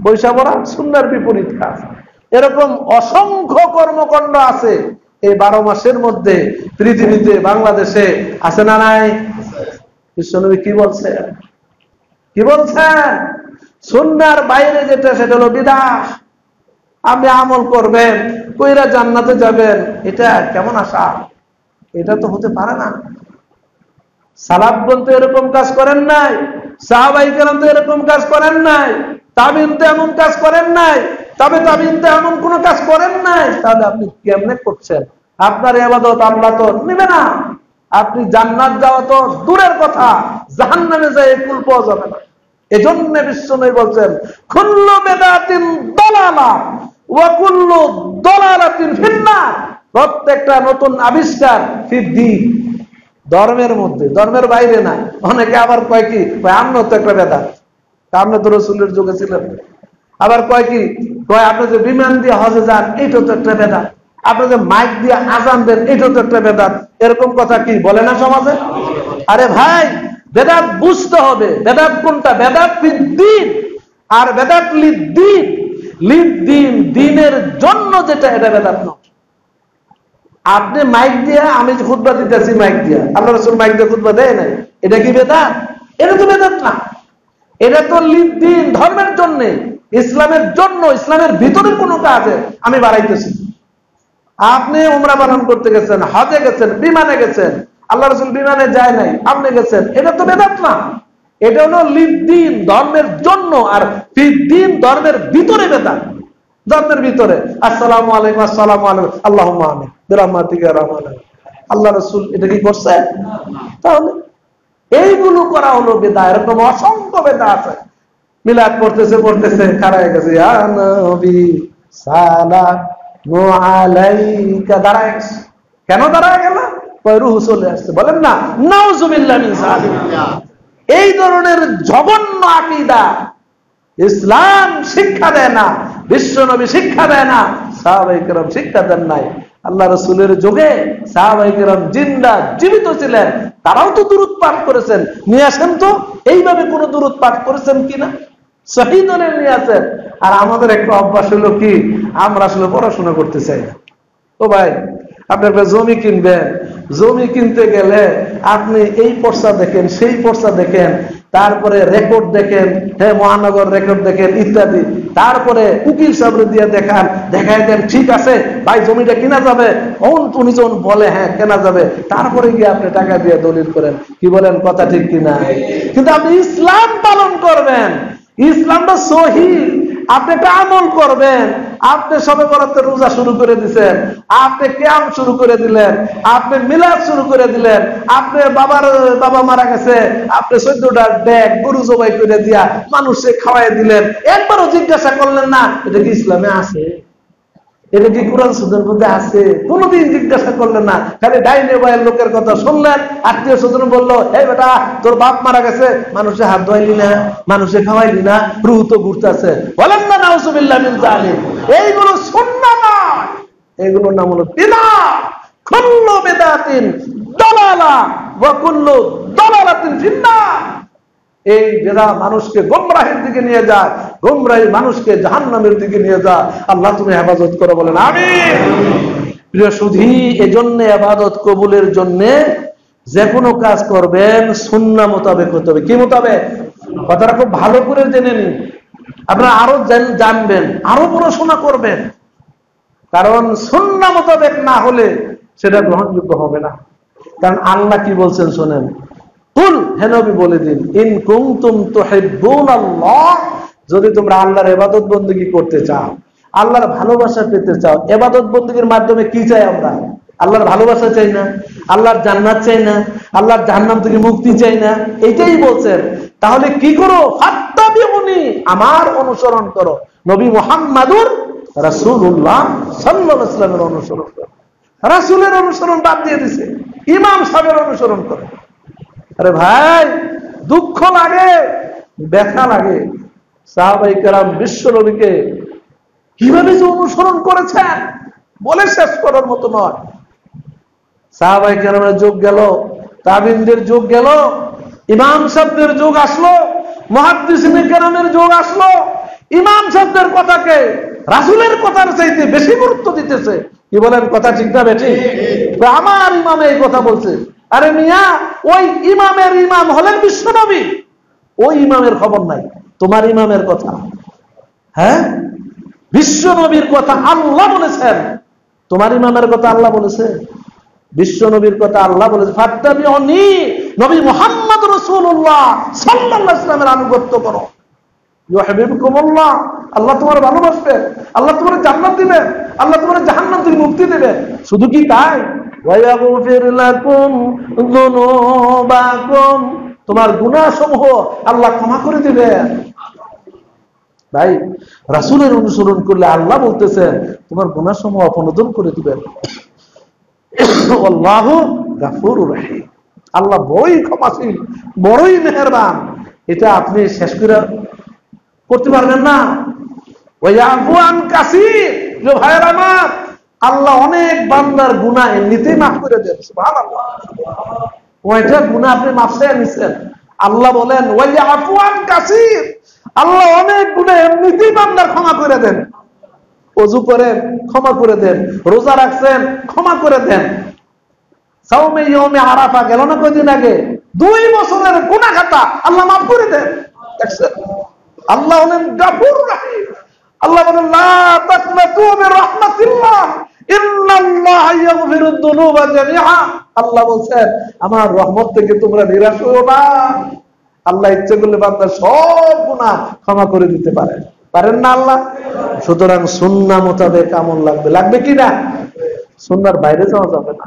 বৈশাখ পড়া সুন্নাহর বিপরীত কাজ। এরকম অসংখ্য কর্মকাণ্ড আছে এই 12 মাসের মধ্যে, পৃথিবীতে, বাংলাদেশে আছে না নাই? বিশ্বনবী কি বলছেন? কি বলছেন? সুন্নাহর বাইরে যেটা, সেটা হলো বিদআহ। আপনি আমল করবেন, কইরা জান্নাতে যাবেন, এটা কেমন আশা? এটা তো হতে পারে না। সালাফগণ তো এরকম কাজ করেন নাই, সাহাবায়ে কেরাম তো এরকম কাজ করেন নাই, তাবিঈন তো এমন কাজ করেন নাই, তবে তাবিঈন তো এমন কোন কাজ করেন নাই। তাহলে আপনি কেমনে করছেন? আপনার ইবাদত আল্লাহ তো নেবে না। আপনি জান্নাত যাওয়া তো দূরের কথা, জাহান্নামে যায় কুল পাওয়া যাবে না। এজন্য বিশ্বনবী বলছেন, কুল্লু বিদআতিন দালালা ওয়া কুল্লু দালালাতিন ফিন্নার। প্রত্যেকটা নতুন আবিষ্কার ফিদ্দিন, ধর্মের মধ্যে, ধর্মের বাইরে না। অনেকে আবার কয় কি, আপনি তো একটা বেদাত, আপনি তো রাসূলের যুগে ছিলেন। আবার কয় কি, কয় আপনি যে বিমান দিয়ে হজে যান, এইটা তো একটা বেদাত। আপনি যে মাইক দিয়ে আজান দেন, এইটা তো একটা বেদাত। এরকম কথা কি বলে না সমাজে? আরে ভাই, বেদাত বুঝতে হবে। বেদাত কোনটা? বেদাত ফিদ্দিন আর বেদাত লিদ্দিন। লিদ্দিন, দিনের জন্য যেটা, এটা বেদাত নয়। আপনি মাইক দিয়ে, আমি খুতবা দিতেছি মাইক দিয়ে, আল্লাহ রাসূল মাইক দিয়ে খুতবা দেয় নাই, এটা কি বেদাত? এটা তো বেদাত না। এটা তো লিদ্দিন, ধর্মের জন্য, ইসলামের জন্য, ইসলামের ভিতরে কোনো কাজে আমি বাড়াইতেছি। আপনি উমরা পালন করতে গেছেন, হজে গেছেন, বিমানে গেছেন, আল্লাহ রাসূল বিমানে যায় নাই, আপনি গেছেন, এটা তো বেদাত না। এটা হলো লিদ্দিন, ধর্মের জন্য, আর ফিদ্দিন, ধর্মের ভিতরে বেদাত। ধর্মের ভিতরে আসসালামু আলাইকুম, আসসালামু আলাইকুম, আল্লাহুম্মা আমিন বিরহমাতিকা ইয়া রাহমান। আল্লাহ রাসূল এটা কি করছে? তাহলে এইগুলো করা হলো বিদআত। এরকম অসংখ্য বিদআত আছে। মিলাদ পড়তেছে খাড়ায় গেছে, ইয়া নবী সালামু আলাইকা, দাঁড়ায় গেছে। কেন দাঁড়ায় গেল? কয় রূহ চলে আসছে। বলেন না নাউযুবিল্লাহ মিন যালিক। এই ধরনের জঘন্য আকীদা ইসলাম শিক্ষা দেয় না, বিশ্বনবী শিক্ষা দেয় না, সাহাবায়ে কেরাম শিক্ষা দেন নাই। আল্লাহ রাসূলের যুগে সাহাবায়ে কেরাম জিন্দা জীবিত ছিলেন, তারাও তো দুরূদ পাঠ করেছেন। নিয়ে আসেন তো, এইভাবে কোন দুরূদ পাঠ করেছেন কিনা? সহিহ দলিল নিয়ে আসেন। আর আমাদের একটা অভ্যাস হলো কি, আমরা আসলে পড়াশোনা করতে চাই না। ও ভাই, আপনি একটা জমি কিনবেন, জমি কিনতে গেলে আপনি এই পর্চা দেখেন, সেই পর্চা দেখেন, তারপরে রেকর্ড দেখেন, হ্যাঁ মহানগর রেকর্ড দেখেন ইত্যাদি, তারপরে উকিল সাহেব দিয়ে দেখায় দেন, ঠিক আছে ভাই জমিটা কিনা যাবে। উনি যখন বলে হ্যাঁ কেনা যাবে, তারপরে গিয়ে আপনি টাকা দিয়ে দলিল করেন। কি বলেন, কথা ঠিক কিনা? কিন্তু আপনি ইসলাম পালন করবেন, ইসলামটা সহিহ, আপনি একটা আমল করবেন। আপনি সবে বরাতে রোজা শুরু করে দিচ্ছেন, আপনি কিয়াম শুরু করে দিলেন, আপনি মিলাদ শুরু করে দিলেন, আপনি বাবা মারা গেছে, আপনি 14টা ডেক গরু জবাই করে দিয়া মানুষে খাওয়াই দিলেন। একবারও জিজ্ঞাসা করলেন না এটা কি ইসলামে আছে, এটা কি কোরআন সুন্নাহর মধ্যে আছে? কোনদিন জিজ্ঞাসা করলেন না। খালি ডাইনে বায়ের লোকের কথা শুনলেন, আত্মীয় স্বজন বললো, এই বেটা তোর বাপ মারা গেছে, মানুষে হাত ধোয়াইলি না, মানুষে খাওয়াইলি না, রূহ তো ঘুরতেছে। বলেন না নাউযুবিল্লাহ মিন যালিক। এইগুলো সুন্নাহ নয়, এগুলোর নাম হলো বিদআত। কুল্লু বিদআতিন দালালা ওয়া কুল্লু দালালাতিন ফিন্নার। এই বেদা মানুষকে গোমরাহের দিকে নিয়ে যায়, গোমরাহী মানুষকে জাহান্নামের দিকে নিয়ে যায়। আল্লাহ তুমি হেফাজত করো, বলেন আমিন। প্রিয় সুধী, এজন্য ইবাদত কবুলের জন্য যে কোনো কাজ করবেন সুন্নাহ মোতাবেক হতে হবে। কি মোতাবেক? কথাটা খুব ভালো করে জেনে নিন। আপনারা আরো জানবেন, আরো পড়াশোনা করবেন, কারণ সুন্নাহ মোতাবেক না হলে সেটা গ্রহণযোগ্য হবে না। কারণ আল্লাহ কি বলছেন শোনেন, কুল, হে নবী বলে দিন, ইন কুনতুম তুহিব্বুনাল্লাহ, যদি তোমরা আল্লাহর ইবাদত বندگی করতে চাও, আল্লাহর ভালোবাসা পেতে চাও। ইবাদত বندگির মাধ্যমে কি চাই আমরা? আল্লাহর ভালোবাসা চাই না, আল্লাহর জান্নাত চাই না, আল্লাহর জাহান্নাম থেকে মুক্তি চাই না, এটাই বলছেন। তাহলে কি করো? ফাত্তাবিউনি, আমার অনুসরণ করো। নবী মুহাম্মাদুর রাসূলুল্লাহ সাল্লাল্লাহু আলাইহি ওয়াসাল্লামের অনুসরণ করো। রাসূলের অনুসরণ বাদ দিয়ে দিয়েছে, ইমাম সাহেবের অনুসরণ করো। আরে ভাই, দুঃখ লাগে, ব্যথা লাগে। সাহাবায়ে কেরাম বিশ্ব নবীকে কিভাবে যে অনুসরণ করেছেন বলে শেষ করার মতো নয়। সাহাবায়ে কেরামের যুগ গেল, তাবিঈনদের যুগ গেল, ইমাম সাহেবদের যুগ আসলো, মুহাদ্দিসিনে কেরামের যুগ আসলো। ইমাম সাহেবদের কথাকে রাসূলের কথার চাইতে বেশি গুরুত্ব দিতেছে। কি বলেন, কথা ঠিক না বেঠি? আমার ইমাম এই কথা বলছে। আরে মিয়া, ওই ইমামের ইমাম হলেন বিশ্বনবী, ওই ইমামের খবর নাই, তোমার ইমামের কথা। হ্যাঁ, বিশ্ব নবীর কথা আল্লাহ বলেছেন, তোমার ইমামের কথা আল্লাহ বলেছে? বিশ্ব নবীর কথা আল্লাহ বলেছে, ফাত্তাবিউনি, নবী মুহাম্মদ রাসূলুল্লাহ সাল্লাল্লাহু আলাইহি ওয়াসাল্লামের আনুগত্য করো। ইউহিব্বুকুমুল্লাহ, আল্লাহ তোমার ভালোবাসবে, আল্লাহ তোমার জান্নাত দিবেন, আল্লাহ তোমার জাহান্নাম থেকে মুক্তি দিবেন। শুধু কি তাই, ওয়া ইয়াগফির লাকুম যুনুবাকুম, তোমার গুনাহসমূহ আল্লাহ ক্ষমা করে দিবেন। ভাই, রাসূলের অনুসরণ করলে আল্লাহ বলতেছেন তোমার গুনাহসমূহ অপনোদন করে দিবেন। আল্লাহু গাফুরুর রহিম, আল্লাহ বড়ই ক্ষমাশীল, বড়ই মেহেরবান। এটা আপনি শেষ করে করতে পারবেন না। ওয়ায়াফু আন কাসীর, যে ভাইয়ের আমার, আল্লাহ অনেক বান্দার গুনাহ এমনিতেই মাফ করে দেন। সুবহানাল্লাহ, ওইটা গুনাহ আপনি মাফ চেয়ে নিছেন। আল্লাহ বলেন ওয়ায়াফু আন কাসীর, আল্লাহ অনেক গুনাহ এমনিতেই বান্দার ক্ষমা করে দেন। ওযু করেন, ক্ষমা করে দেন। রোজা রাখছেন, ক্ষমা করে দেন। সাওমে ইয়াউমে আরাফা গেল না কয়দিন আগে, 2 বছরের গুনাহ খাতা আল্লাহ মাফ করে দেন। দেখছেন, আল্লাহ হলেন গাফুরুর রহিম। আল্লাহ বলেন লা তাকনাতু মির রাহমাতিল্লাহ ইন্নাল্লাহা ইয়াগফিরুদ যুনুবা জামিআ। আল্লাহ বলেন আমার রহমত থেকে তোমরা নিরাশ হও না। আল্লাহ ইচ্ছে করলে বান্দার সব গুনাহ ক্ষমা করে দিতে পারেন, পারেন না আল্লাহ? সুতরাং সুন্নাহ মোতাবেক আমল লাগবে, লাগবে কি না? সুন্নাহর বাইরে যাওয়া যাবে না।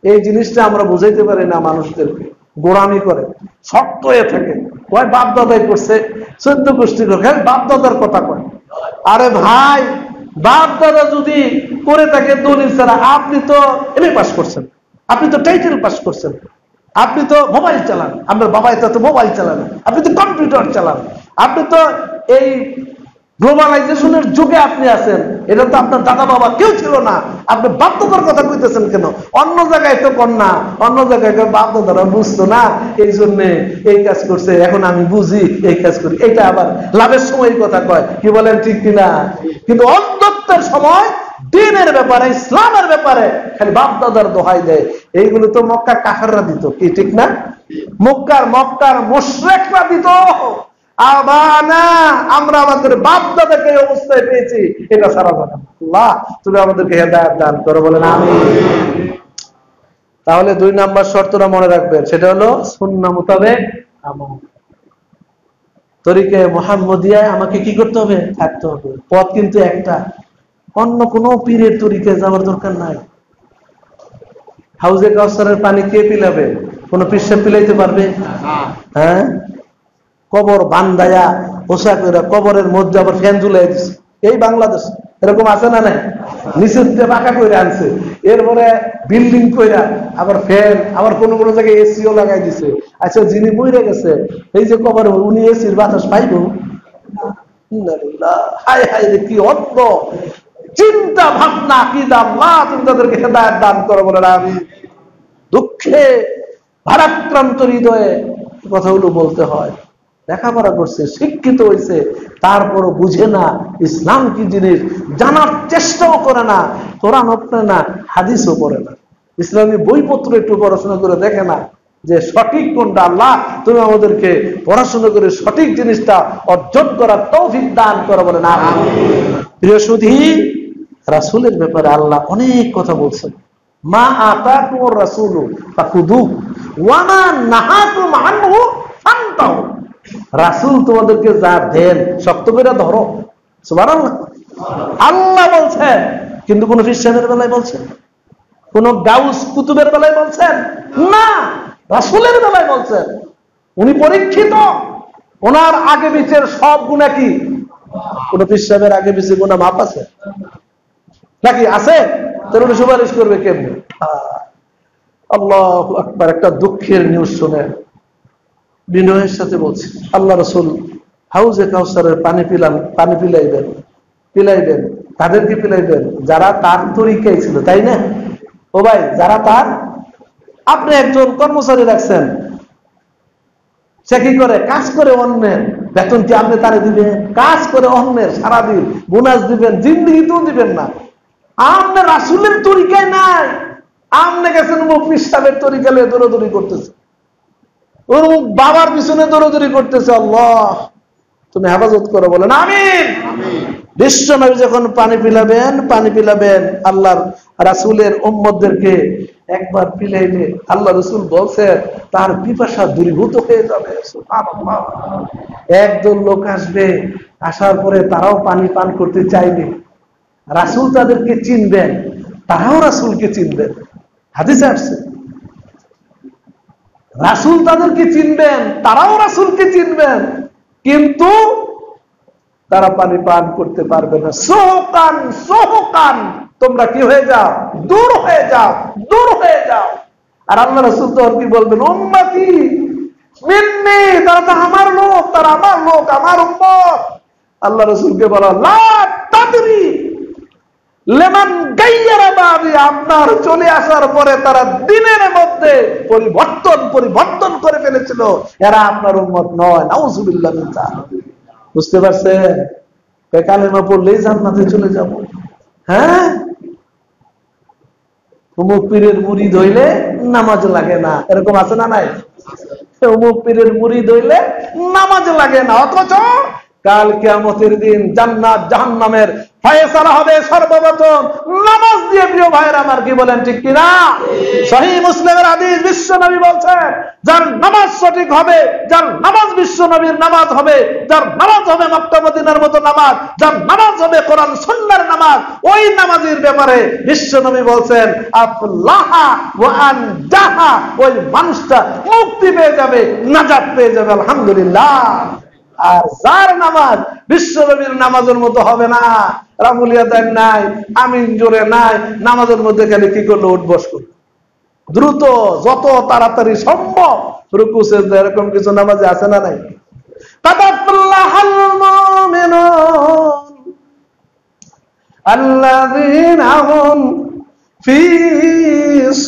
এই জিনিসটা আমরা বুঝাইতে পারি না মানুষদেরকে, গোড়ামি করে, শক্ত হয়ে থাকে। কয় বাপ দাদাই করছে, 14 গোষ্ঠী করে বাপ দাদার কথা কয়। আরে ভাই, বাপ দাদা যদি করে থাকে দলিল ছাড়া, আপনি তো এমএ পাস করছেন, আপনি তো টাইটেল পাস করছেন, আপনি তো মোবাইল চালান, আপনার বাবা তো মোবাইল চালান, আপনি তো কম্পিউটার চালান, আপনি তো এই গ্লোবালাইজেশনের যুগে আপনি আছেন। এটা তো আপনার দাদা বাবা কেউ ছিল না, আপনি বাপ দাদার কথা কইতেছেন কেন? অন্য জায়গায় তো কর না, অন্য জায়গায় বাপ দাদারা বুঝতো না, এই জন্য এই কাজ করছে, এখন আমি বুঝি এই কাজ করি। এটা আবার লাভের সময় কথা কয়, কি বলেন ঠিক কিনা? কিন্তু অন্তত্বের সময় দ্বীনের ব্যাপারে, ইসলামের ব্যাপারে খালি বাপ দাদার দোহাই দেয়। এইগুলো তো মক্কা কাফেররা দিত, কি ঠিক না? মক্কার মুশরিকরা দিত। আবানা, আমরা আমাদের বাপ দাদাকে এই অবস্থায় পেয়েছি, এটা সারা যাবে না। আল্লাহ তুমি আমাদেরকে হেদায়েত দান করো, বলেন আমিন। তাহলে 2 নাম্বার শর্তটা মনে রাখবেন, সেটা হলো সুন্নাহ মোতাবেক আমল। তরিকায়ে মুহাম্মদিয়ায় আমাকে কি করতে হবে? থাকতে হবে। পথ কিন্তু একটা, অন্য কোনো পীরের তরিকায় যাওয়ার দরকার নাই। হাউজে কাউসারের পানি কে পিলাবে? কোন পীর সাহেব পিলাইতে পারবে? হ্যাঁ, কবর বান্দায়া পোশাক করে কবরের মধ্যে আবার ফ্যান ঝুলাই দিচ্ছে। এই বাংলাদেশ এরকম আছে না? নাই, নিচের দিয়ে পাকা করে আনছে, এরপরে বিল্ডিং কইরা আবার ফ্যান, আবার কোন কোন জায়গায় এসিও লাগাই দিছে। আচ্ছা, যিনি মরে গেছে এই যে কবর, উনি এসির বাতাস পাইব? হায় হায় রে, কি অদ্ভ চিন্তা ভাবনা, কি দাম। তুমি তাদেরকে হেদায়েত দান করো, বলে আমি দুঃখে ভারাক্রান্ত হৃদয়ে কথাগুলো বলতে হয়। লেখাপড়া করছে, শিক্ষিত হয়েছে, তারপরও বুঝে না ইসলাম কি জিনিস, জানার চেষ্টাও করে না, কোরআন পড়ে না, হাদিসও পড়ে না, ইসলামী বইপত্র একটু পড়াশোনা করে দেখে না যে সঠিক কোনটা। আল্লাহ তুমি আমাদেরকে পড়াশোনা করে সঠিক জিনিসটা অর্জন করার তৌফিক দান করো, বলে না। প্রিয় সুধী, রাসূলের ব্যাপারে আল্লাহ অনেক কথা বলছেন। মা আতাকুমুর রাসূলু ফাখুযু ওয়া মা নাহাকুম আনহু ফান্তাহু। রাসূল তোমাদেরকে যা দেন শক্ত করে ধরো। সুবহানাল্লাহ, আল্লাহ বলছেন। কিন্তু কোন খ্রিস্টানের বেলায় বলছেন, কোন গাউস কুতুবের বেলায় বলছেন না, রাসূলের বেলায় বলছেন। উনি পরীক্ষিত, ওনার আগে পিছের সব গুনাহ কি? কোন খ্রিস্টানের আগে পিছে গুনাহ মাপ আছে নাকি? আছে? তাহলে উনি সুপারিশ করবে কেমনে? আল্লাহু আকবার। একটা দুঃখের নিউজ শুনে বিনয়ের সাথে বলছি, আল্লাহ রাসূল হাউজে কাউসারের পানি পিলাইবেন। তাদেরকে পিলাইবেন যারা তার তরিকায় ছিল, তাই না? ও ভাই, যারা তার, আপনি একজন কর্মচারী রাখছেন, সে কি করে? কাজ করে অন্যের, বেতন কি আপনি তারে দিবেন? কাজ করে অন্যের, সারাদিন বোনাস দিবেন, জিন্দেগিতেও দিবেন না। আপনি রাসূলের তরিকায় নাই, আপনি গেছেন মুফতি সাহেবের তরিকায় দৌড়াদৌড়ি করতেছে, ওর বাবার পিছনে দৌড়াদৌড়ি করতেছে। আল্লাহ তুমি হেফাজত করো, বলেন আমিন। বিশ্ব নবী যখন পানি পিলাবেন আল্লাহর রাসূলের উম্মতদেরকে একবার পিলাইলে আল্লাহ রাসূল বলছেন তার পিপাসা দূরীভূত হয়ে যাবে। সুবহানাল্লাহ। একদল লোক আসবে, আসার পরে তারাও পানি পান করতে চাইবে, রাসূল তাদেরকে চিনবেন, তারাও রাসূলকে চিনবেন। হাদিসে আসছে রাসূল তাদেরকে চিনবেন, তারাও রাসূলকে চিনবেন, কিন্তু তারা পানি পান করতে পারবে না। সোহকান তোমরা কি হয়ে যাও? দূর হয়ে যাও, দূর হয়ে যাও। আর আল্লাহ রাসূল তো কি বলবেন? উম্মতি মিন্নি, তারা তো আমার লোক, তারা আমার লোক, আমার উম্মত। আল্লাহ রাসূলকে বলা লা তাদরি লেমান গায়্যারা বাদি, আপনার চলে আসার পরে তারা দিনের মধ্যে পরিবর্তন করে ফেলেছিল, এরা আপনার উম্মত নয়। নাউযুবিল্লাহ মিন যালিক। বুঝতে পারছেন? কালেমা পড়লেই জান্নাতে চলে যাব। হ্যাঁ, অমুক পীরের মুরিদ হইলে নামাজ লাগে না, এরকম আছে না নাই? অমুক পীরের মুরিদ হইলে নামাজ লাগে না, অথচ কাল কিয়ামতের দিন জান্নাত জাহান্নামের ফয়সালা হবে সর্বপ্রথম নামাজ দিয়ে। প্রিয় ভাইরা আমার, কি বলেন ঠিক কিনা? সহিহ মুসলিমের হাদিস, বিশ্ব নবী বলছেন যার নামাজ সঠিক হবে, যার নামাজ বিশ্ব নবীর নামাজ হবে, যার নামাজ হবে মক্কা মদিনার মতো নামাজ, যার নামাজ হবে কোরআন সুন্নাহর নামাজ, ওই নামাজের ব্যাপারে বিশ্ব নবী বলছেন আফলাহা ওয়া আনজাহা, ওই মানুষটা মুক্তি পেয়ে যাবে, নাজাত পেয়ে যাবে। আলহামদুলিল্লাহ। আর যার নামাজ বিশ্ব নবীর নামাজের মতো হবে না, রামুলিয়াদান নাই, আমিন জোরে নাই, নামাজের মধ্যে খালি কি করলো? উঠবস করলো, দ্রুত যত তাড়াতাড়ি সম্ভব রুকু সিজদা, এরকম কিছু নামাজে আছে না নাই? তাদাল্লাহুল মুমিনুন আল্লাযীনা হুম ফি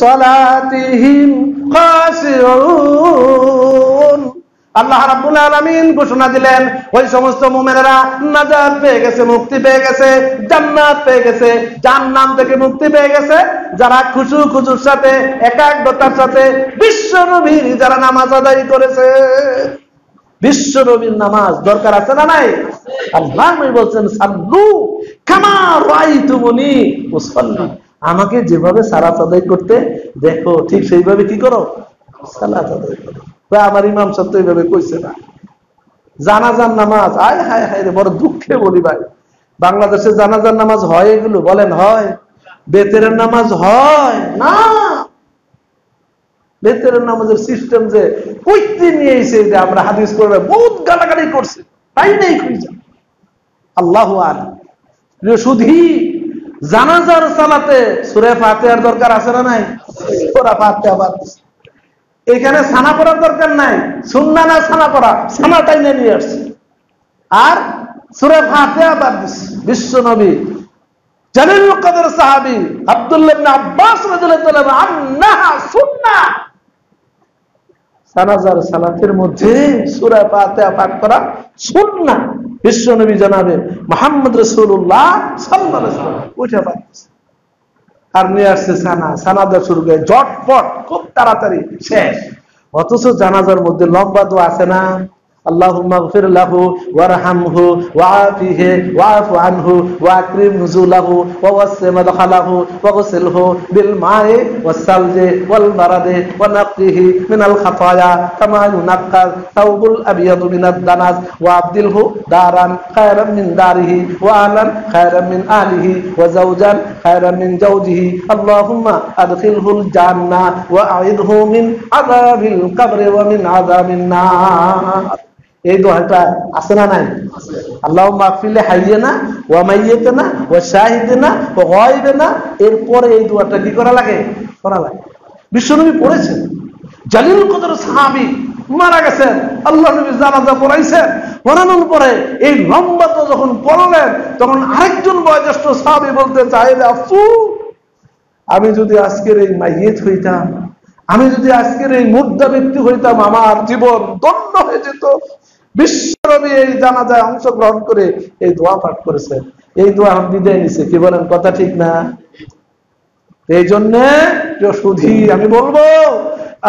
সালাতিহিম খাশিউন। আল্লাহ রাব্বুল আলামিন ঘোষণা দিলেন ওই সমস্ত মুমিনেরা নাজাত পেয়ে গেছে, মুক্তি পেয়ে গেছে, জান্নাত পেয়ে গেছে, জাহান্নাম থেকে মুক্তি পেয়ে গেছে যারা খুশুর সাথে, একাগ্রতার সাথে বিশ্ব নবীর যারা নামাজ আদায় করেছে। বিশ্ব নবীর নামাজ দরকার আছে না নাই? আল্লাহ নবী বলছেন সাল্লু কামা রাআইতুমুনি উসাল্লি, আমাকে যেভাবে সালাত আদায় করতে দেখো ঠিক সেইভাবে কি করো? সালাত আদায় করো। আমার ইমাম সাহেব তো এইভাবে কইছে না। জানাজার নামাজ, আয় হায় হায় রে, বড় দুঃখে বলি ভাই, বাংলাদেশে জানাজার নামাজ হয়? এগুলো বলেন হয়? বেতেরের নামাজ হয় না। বেতেরের নামাজের সিস্টেম যে কইতে নিয়ে এসে যে আমরা হাদিস করে বহুত গালাগালি করছি, তাই নেই খুঁজে। আল্লাহু আলাম। শুধু জানাজার সালাতে সূরা ফাতিহার দরকার আছে না নাই? সূরা ফাতিহা বাদ। এখানে ছানা পড়ার দরকার নাই, সুন্নাহ না ছানা পড়া, ছানাটাই নিয়ে আসছে। আর সূরা ফাতিহা বাদ দিচ্ছে। বিশ্ব নবী জালিলুল কদর সাহাবী আব্দুল্লাহ ইবনে আব্বাস রাদিয়াল্লাহু তাআলা আনহা সুন্নাহ, জানাজার সালাতের মধ্যে সূরা ফাতিহা পাঠ করা সুন্নাহ। বিশ্ব নবী জনাবে মুহাম্মদ রাসূলুল্লাহ সাল্লাল্লাহু আলাইহি ওয়াসাল্লাম ওইটা পাঠ করছে। আর নিয়ে আসছে সানা দেওয়া শুরু করে, ঝটপট খুব তাড়াতাড়ি শেষ। অথচ জানাজার মধ্যে লম্বা দোয়া আছে না? আল্লাহুম্মা গফির লাহু ওয়ারহামহু ওয়াআফিহি ওয়াআফু আনহু ওয়াকরিম নুজুলাহু ওয়াওয়াসি মাদখালাহু ওয়াগসিলহু বিল মাই ওয়াসসালজি ওয়াল বারাদি ওয়ানাক্কিহি মিনাল খাতায়া কামা ইউনাক্কাল তাওবুল আবিয়াদু মিনাদ দানাস ওয়াবদিলহু দারান খায়রাম মিন দারিহি ওয়া আহলান খায়রাম মিন আহলিহি ওয়া যাওজান খায়রাম মিন যাওজিহি আল্লাহুম্মা আদখিলহুল জান্নাহ ওয়া আইদহু মিন আযাবিল কবরি ওয়া মিন আযাবিন নার। এই দোয়াটা আছে না নাই? আল্লাহুম্মা আগফির লিহাইয়িনা ওয়া মাইয়িতিনা ওয়া শাহিদিনা ওয়া গায়বিনা। এরপরে এই দোয়াটা কি করা লাগে? করা লাগে। বিশ্বনবী পড়েছেন, জালিলুল কদর সাহাবী মারা গেছেন, আল্লাহ নবী জানাজা পড়াইছেন, পড়ানোর পরে এই লম্বা তো যখন পড়লেন, তখন আরেকজন বয়োজ্যেষ্ঠ সাহাবী বলতে চাইলে, আফসোস, আমি যদি আজকের এই মাইয়িত হইতাম, আমি যদি আজকের এই মুর্দা ব্যক্তি হইতাম, আমার জীবন ধন্য হয়ে যেত। বিশ্বনবী এই জানাজায় অংশগ্রহণ করে এই দোয়া পাঠ করেছেন, এই দোয়া বিদায় নিছে। কি বলেন? কথা ঠিক না? এই জন্য শুধু আমি বলবো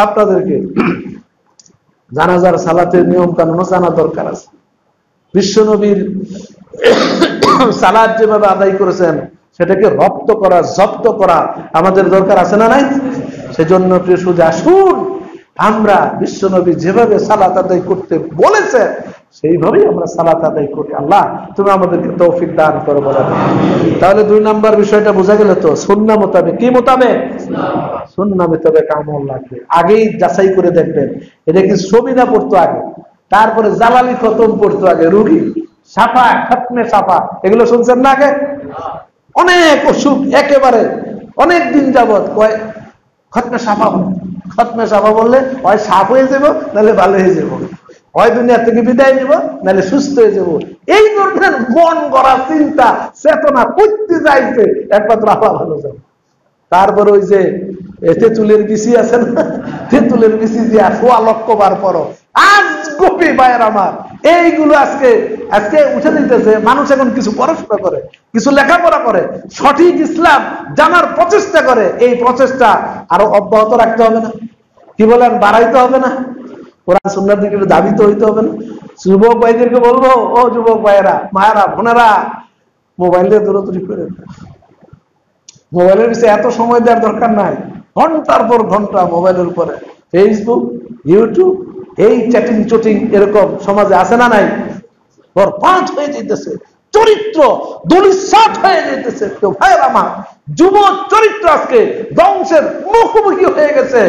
আপনাদেরকে, জানাজার সালাতের নিয়ম কানুন জানা দরকার আছে। বিশ্বনবীর সালাত যেভাবে আদায় করেছেন সেটাকে রপ্ত করা, জব্দ করা আমাদের দরকার আছে না নাই? সেজন্য প্রিয় সুধী, আসুন আমরা বিশ্বনবী যেভাবে সালাত আদায় করতে বলেছেন সেইভাবেই আমরা সালাত আদায় করি। আল্লাহ তুমি আমাদেরকে তৌফিক দান করো বলে। তাহলে 2 নাম্বার বিষয়টা বোঝা গেল তো, সুন্নাহ মোতাবেক। কি মোতাবেক? সুন্নাহ মোতাবেক আমল লাগবে। আগেই যাচাই করে দেখবেন এটা কি ছবি না পড়তো আগে, তারপরে জালালি খতম পড়তো আগে, রুগী সাফা, খতমে সাফা, এগুলো শুনছেন না আগে? অনেক অসুখ একেবারে অনেক দিন যাবত কয় খতমে সাফা বলে, খতমে সাফা বললে হয় সাফ হয়ে যাব নাহলে ভালো হয়ে যাব, হয় দুনিয়া থেকে বিদায় নিব নাহলে সুস্থ হয়ে যাব। এই ধরনের মন গড়া চিন্তা চেতনা করতে যাইছে একমাত্র আল্লাহ ভালো যাবে। তারপর ওই যে তেঁতুলের বিচি আছে না, তেঁতুলের বিচি দিয়ে 1.25 লক্ষ বার পরও আজ গোপী ভাইয়ের আমার এইগুলো আজকে আজকে উঠে দিতেছে। মানুষ এখন কিছু পড়াশোনা করে, কিছু লেখাপড়া করে, সঠিক ইসলাম জানার প্রচেষ্টা করে। এই প্রচেষ্টা আরো অব্যাহত রাখতে হবে না? কি বলেন, বাড়াইতে হবে না? কোরআন সুন্নাহর দিকে দাবিত হইতে হবে না? যুবক ভাইদেরকে বলবো, ও যুবক ভাইয়েরা, মায়েরা, বোনেরা, মোবাইল দিয়ে দৌড়াদৌড়ি করে, মোবাইলের পিছনে এত সময় দেওয়ার দরকার নাই। ঘন্টার পর ঘন্টা মোবাইলের উপরে ফেসবুক, ইউটিউব, এই চ্যাটিং চটিং এরকম সমাজে আছে না নাই? বরবাদ হয়ে যেতেছে, চরিত্র দলিসাৎ হয়ে যেতেছে। তো ভাইয়ের আমার, যুব চরিত্র আজকে ধ্বংসের মুখোমুখি হয়ে গেছে।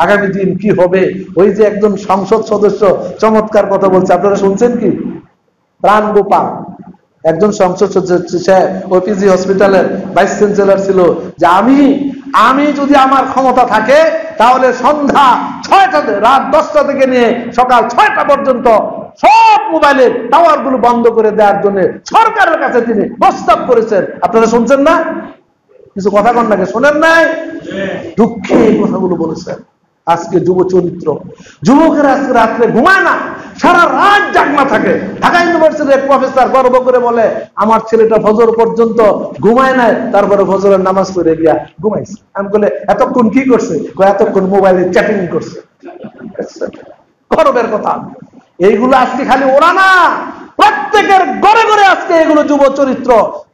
আগামী দিন কি হবে? ওই যে একজন সংসদ সদস্য চমৎকার কথা বলছে, আপনারা শুনছেন কি? প্রাণ গোপাল, একজন সংসদ সদস্য, ওপিজি হসপিটালের ভাইস চ্যান্সেলর ছিল, যে আমি যদি আমার ক্ষমতা থাকে তাহলে সন্ধ্যা 6টা, রাত 10টা থেকে নিয়ে সকাল 6টা পর্যন্ত সব মোবাইলের টাওয়ার গুলো বন্ধ করে দেওয়ার জন্য সরকারের কাছে তিনি প্রস্তাব করেছেন। আপনারা শুনছেন না? কিছু কথা কন নাকি, শোনেন নাই? দুঃখে এই কথাগুলো বলেছেন। আজকে যুব চরিত্র, যুবকেরা আজকে রাত্রে ঘুমায় না, সারা রাত জাগনা থাকে। ঢাকা ইউনিভার্সিটির এক প্রফেসর গর্ব করে বলে, আমার ছেলেটা ফজর পর্যন্ত ঘুমায় নাই, তারপরে ফজরের নামাজ পড়ে গিয়া ঘুমাইছে। আমি বলে এতক্ষণ কি করছে? এতক্ষণ মোবাইলে চ্যাটিং করছে। গর্বের কথা। এইগুলো আজকে খালি ওরা না, প্রত্যেকের ঘরে ঘরে আজকে এগুলো যুব চরিত্র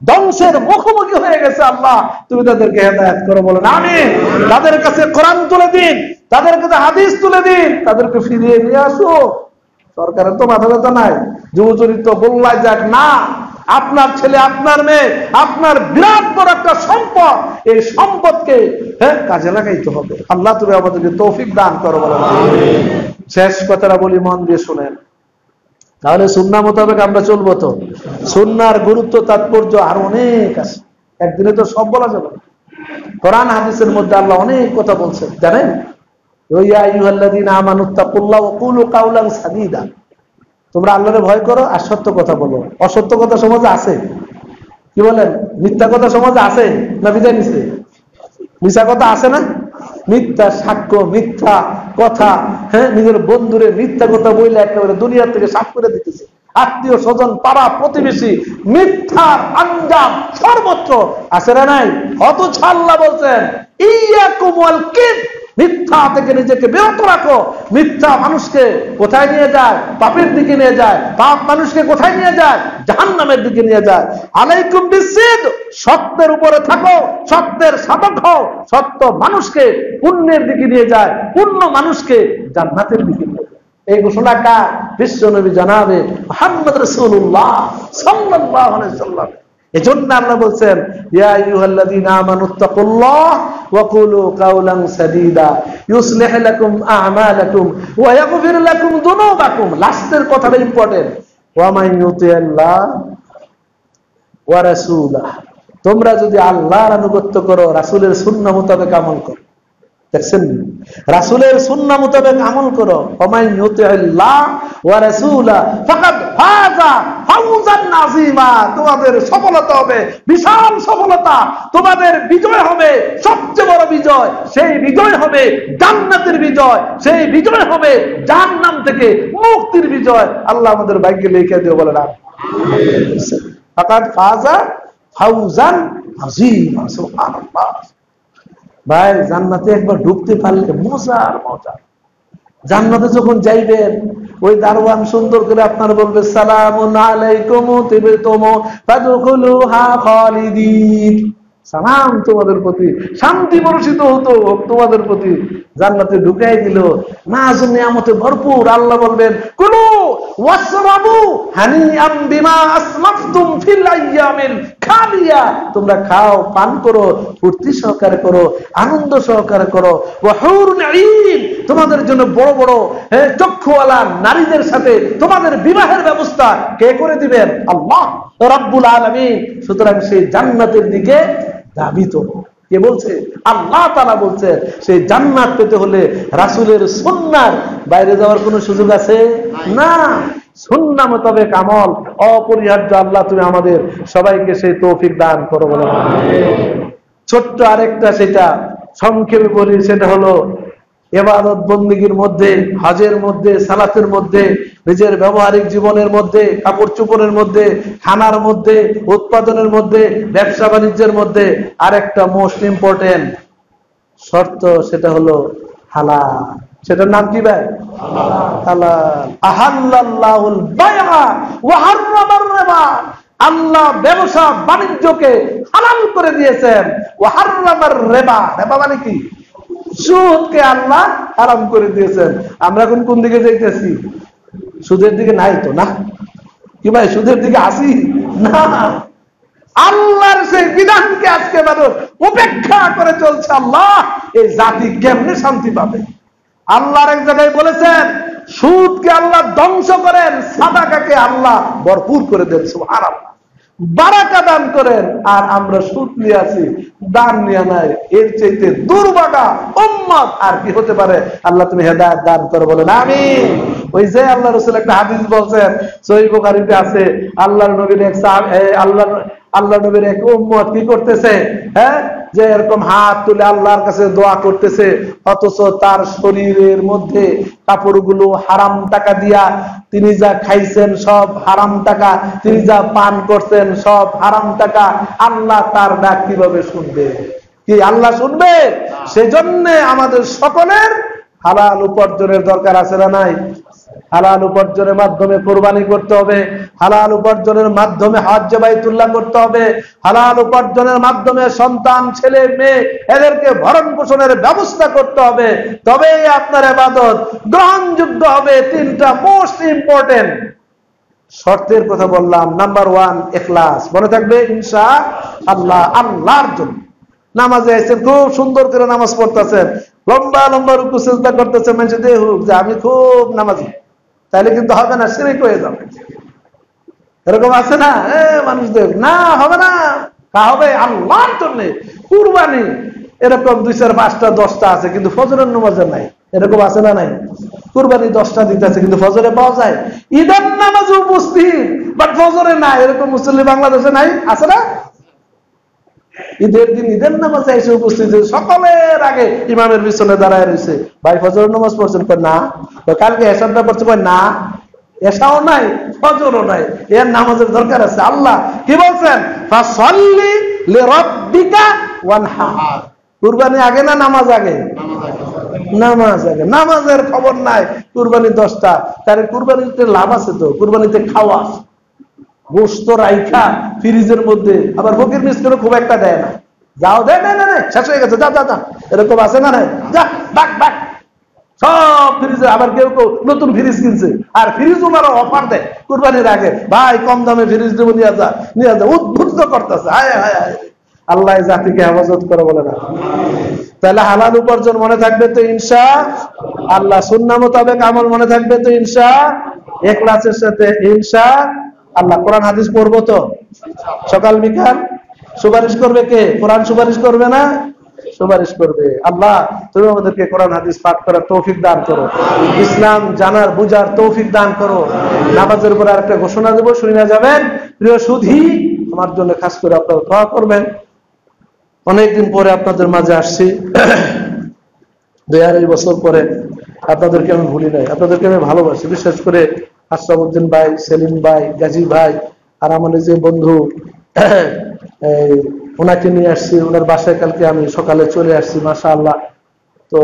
ধ্বংসের মুখোমুখি হয়ে গেছে। আল্লাহ তুমি তাদেরকে হেদায়েত করো বলেন আমিন। তাদের কাছে কোরআন তুলে দিন, তাদের কাছে হাদিস তুলে দিন, তাদেরকে ফিরিয়ে নিয়ে আসো। সরকারের তো মাথা ব্যথা নাই, যুব চরিত্র বললাই যাক না। আপনার ছেলে, আপনার মেয়ে, আপনার বিরাট বড় একটা সম্পদ, এই সম্পদকে কাজে লাগাইতে হবে। আল্লাহ তুমি আমাদেরকে তৌফিক দান করো বলেন আমিন। শেষ কথাটা বলি, মন দিয়ে শুনেন। তাহলে সুন্নাহ মোতাবেক আমরা চলবো তো? সুন্নাহর গুরুত্ব তাৎপর্য আর অনেক আছে, একদিনে তো সব বলা যাবে না। কোরআন হাদিসের মধ্যে আল্লাহ অনেক কথা বলছেন, জানেন? ইয়া আইয়ুহাল্লাযীনা আমানুত্তাকুল্লাহ ওয়া কুলু কাওলান সাদীদা, তোমরা আল্লাহরে ভয় করো আর সত্য কথা বলো। অসত্য কথা সমাজে আছে? কি বলেন? মিথ্যা কথা সমাজে আছে না বিদায় নিছে? মিথ্যা কথা আছে না? মিথ্যা সাক্ষ্য, মিথ্যা কথা, নিজের বন্ধুরে মিথ্যা কথা বইলে একেবারে দুনিয়া থেকে সাফ করে দিতেছে। আত্মীয় স্বজন, পাড়া প্রতিবেশী, মিথ্যার আঞ্জাম সর্বত্র আছে না নাই? অথচ আল্লাহ বলছেন ইয়াকুম ওয়াল কিদ, মিথ্যা থেকে নিজেকে বিরত রাখো। মিথ্যা মানুষকে কোথায় নিয়ে যায়? পাপের দিকে নিয়ে যায়। পাপ মানুষকে কোথায় নিয়ে যায়? জাহান্নামের দিকে নিয়ে যায়। আলাইকুম বিসিদ, সত্যের উপরে থাকো, সত্যের সাধক হও। সত্য মানুষকে পুণ্যের দিকে নিয়ে যায়, পুণ্য মানুষকে জান্নাতের দিকে নিয়ে যায়। এই ঘোষণা কার? বিশ্বনবী জনাবে মুহাম্মদ রাসূলুল্লাহ সাল্লাল্লাহু আলাইহি ওয়াসাল্লাম। এজন্য আল্লাহ বলছেন ইয়া আইয়ুহাল্লাযীনা আমানুত্তাকুল্লাহ ওয়া কুলু কাওলান সাদীদা ইউসলিহ লাকুম আ'মালাকুম ওয়া ইয়াগফির লাকুম যুনুবাকুম। লাস্টের কথাটা ইম্পর্টেন্ট। ওয়া মান ইউতিল্লাহ ওয়া রাসূলাহ, তোমরা যদি আল্লাহর আনুগত্য করো, রাসূলের সুন্নাহ মোতাবেক আমল করো। দেখছেন, রাসূলের সুন্নাহ মোতাবেক আমল করো। ওয়া মান ইউতিল্লাহ ওয়া রাসূলাহ ফাকাদ ফাযা ফাওজান আযীমা, তোমাদের সফলতা হবে বিশাল সফলতা, তোমাদের বিজয় হবে সবচেয়ে বড় বিজয়। সেই বিজয় হবে জান্নাতের বিজয়, সেই বিজয় হবে জাহান্নাম থেকে মুক্তির বিজয়। আল্লাহ আমাদের ভাগ্যে লিখে দিও বলেন আমিন। ফাকাদ ফাযা ফাওজান আযীমা, সুবহানাল্লাহ। ভাই জান্নাতে একবার ঢুকতে পারলে মজা আর মজা। জান্নাতে যখন যাইবেন ওই দারওয়ান সুন্দর করে আপনার বলবে সালামুন আলাইকুম তিবতুম ফাদখুলুহা খালিদিন, সালাম তোমাদের প্রতি, শান্তি বর্ষিত হতো তোমাদের প্রতি, জান্নাতে ঢুকাই দিল, নাজ নিয়ামতে ভরপুর। আল্লাহ বলবেন কুলু ওয়াশরাবু হানিআম বিমা আসলাফতুম ফিল আইয়ামিল খালিয়া, তোমরা খাও, পান করো, ফুর্তি সহকারে করো, আনন্দ সহকারে করো। ওয়া হুরুন ঈন, তোমাদের জন্য বড় বড় চক্ষুওয়ালা নারীদের সাথে তোমাদের বিবাহের ব্যবস্থা কে করে দিবেন? আল্লাহ রাব্বুল আলামিন। সুতরাং সেই জান্নাতের দিকে ধাবিত। কে বলছে? আল্লাহ তাআলা বলছে। সেই জান্নাত পেতে হলে রাসূলের সুন্নাহর বাইরে যাওয়ার কোনো সুযোগ আছে না। সুন্নাহ মোতাবেক আমল অপরিহার্য। আল্লাহ তুমি আমাদের সবাইকে সেই তৌফিক দান করো বলে ছোট্ট আরেকটা সেটা সংক্ষেপে বলি, সেটা হলো ইবাদত বন্দেগীর মধ্যে, হজের মধ্যে, সালাতের মধ্যে, নিজের ব্যবহারিক জীবনের মধ্যে, কাপড় চোপড়ের মধ্যে, খানার মধ্যে, উৎপাদনের মধ্যে, ব্যবসা বাণিজ্যের মধ্যে আরেকটা মোস্ট ইম্পর্টেন্ট শর্ত, সেটা হলো হালাল। সেটার নাম কি ভাই? হালাল। আহাল্লাল্লাহুল বাইআ ওয়া হাররামার রিবা, আল্লাহ ব্যবসা বাণিজ্যকে হালাল করে দিয়েছেন। ওয়া হাররামার রিবা, রিবা মানে কি? সুদকে আল্লাহ হারাম করে দিয়েছেন। আমরা এখন কোন দিকে যাইতেছি? সুদের দিকে নাই তো, না কি ভাই? সুদের দিকে আসি না, আল্লাহর সেই বিধানকে আজকে মানুষ উপেক্ষা করে চলছে। আল্লাহ এই জাতি কেমনে শান্তি পাবে? আল্লাহর এক জায়গায় বলেছেন সুদকে আল্লাহ ধ্বংস করেন, সাদাকাকে আল্লাহ ভরপুর করে দেন। সুবহানাল্লাহ, বারাকা দান করেন। আর আমরা সুদ নিয়ে আছি, দান নিয়ে নাই। এর চাইতে দুর্ভাগা উম্মত আর কি হতে পারে? আল্লাহ তুমি হেদায়েত দান করো বলেন আমিন। ওই যে আল্লাহ রাসূল একটা হাদিস বলছেন, সহিহ বুখারীতে আছে, আল্লাহর নবীর এক আল্লাহ নবীর এক উম্মত কি করতেছে, যে এরকম হাত তুলে আল্লাহর কাছে দোয়া করতেছে, অথচ তার শরীরের মধ্যে কাপড়গুলো হারাম টাকা দিয়া, তিনি যা খাইছেন সব হারাম টাকা, তিনি যা পান করছেন সব হারাম টাকা। আল্লাহ তার ডাক কিভাবে শুনবে? কি আল্লাহ শুনবে? সেজন্য আমাদের সকলের হালাল উপার্জনের দরকার আছে না নাই? হালাল উপার্জনের মাধ্যমে কোরবানি করতে হবে, হালাল উপার্জনের মাধ্যমে হজ্জ বাইতুল্লাহ করতে হবে, হালাল উপার্জনের মাধ্যমে সন্তান, ছেলে মেয়ে এদেরকে ভরণ পোষণের ব্যবস্থা করতে হবে। তবেই আপনার ইবাদত গ্রহণযোগ্য হবে। তিনটা মোস্ট ইম্পর্টেন্ট শর্তের কথা বললাম। নাম্বার 1 ইখলাস। মনে থাকবে ইনশাআল্লাহ, আল্লাহর জন্য। নামাজে আছেন, খুব সুন্দর করে নামাজ পড়তেছেন, লম্বা লম্বা রুকু সিজদা করতেছেন, মানুষ দেখুক যে আমি খুব নামাজি, তাহলে কিন্তু হবে না, শিরক হয়ে যাবে। এরকম আছে না? মানুষ দেখ না, হবে না। তা হবে আল্লাহর জন্য। কুরবানি এরকম 2, 4, 5টা 10টা আছে, কিন্তু ফজরের নামাজে নাই। এরকম আছে না নাই? কুরবানি 10টা দিতে আছে, কিন্তু ফজরে পাওয়া যায়। ঈদের নামাজে উপস্থিত, বাট ফজরে নাই। এরকম মুসল্লি বাংলাদেশে নাই, আছে না? ঈদের দিন ঈদের নামাজে এসে উপস্থিত, সকলের আগে ইমামের পিছনে দাঁড়ায় রয়েছে। ভাই ফজরের নামাজ পড়ছেন? না। কালকে এশারটা পড়ছে? না। এশাও নাই, ফজরও নাই। এর নামাজের দরকার আছে। আল্লাহ কি বলছেন? ফাসাল্লি লিরাব্বিকা ওয়ানহার। কুরবানি আগে না নামাজ আগে? নামাজ আগে। নামাজের খবর নাই। কুরবানি 10টা, তার কুরবানিতে লাভ আছে তো। কুরবানিতে খাওয়া, গোশত রাইখা ফ্রিজের মধ্যে, আবার ফকির মিসকিনও খুব একটা দেয় না। যাও, দেয় না, শেষ হয়ে গেছে, যা যা যা। এরকম আছে না নাই? যা বাক বাক, সব ফ্রিজে। আবার কেউ কেউ নতুন ফ্রিজ কিনছে, আর ফ্রিজ ওনারা অফার দেয় কুরবানির আগে, ভাই কম দামে ফ্রিজ দেবো, নিয়ে যা নিয়ে যা। উদ্বুদ্ধ করতেছে। হায় হায় হায়, আল্লাহ জাতিকে হেফাজত করে বলে না। তাহলে হালাল উপার্জন মনে থাকবে তো ইনশাআল্লাহ, সুন্নাহ মোতাবেক আমল মনে থাকবে তো ইনশাআল্লাহ, ইখলাসের সাথে ইনশাআল্লাহ। কোরআন হাদিস পড়বো তো সকাল বিকাল। সুপারিশ করবে কে? কোরআন সুপারিশ করবে না? সুপারিশ করবে। আল্লাহ তুমি আমাদেরকে কোরআন হাদিস পাঠ করার তৌফিক দান করো, ইসলাম জানার বুঝার তৌফিক দান করো। নামাজের উপর আরেকটা ঘোষণা দেবো, শুনে যাবেন। প্রিয় সুধী, আমার জন্য খাস করে আপনারা দোয়া করবেন। অনেকদিন পরে আপনাদের মাঝে আসছি, 2-2.5 বছর পরে। আপনাদেরকে আমি ভুলি নাই, আপনাদেরকে আমি ভালোবাসি। বিশেষ করে আশরাফুদ্দিন ভাই, সেলিম ভাই, গাজী ভাই, আর আমাদের যে বন্ধু ওনাকে নিয়ে আসছি। ওনার বাসায় কালকে আমি সকালে চলে আসছি, মাশাআল্লাহ। তো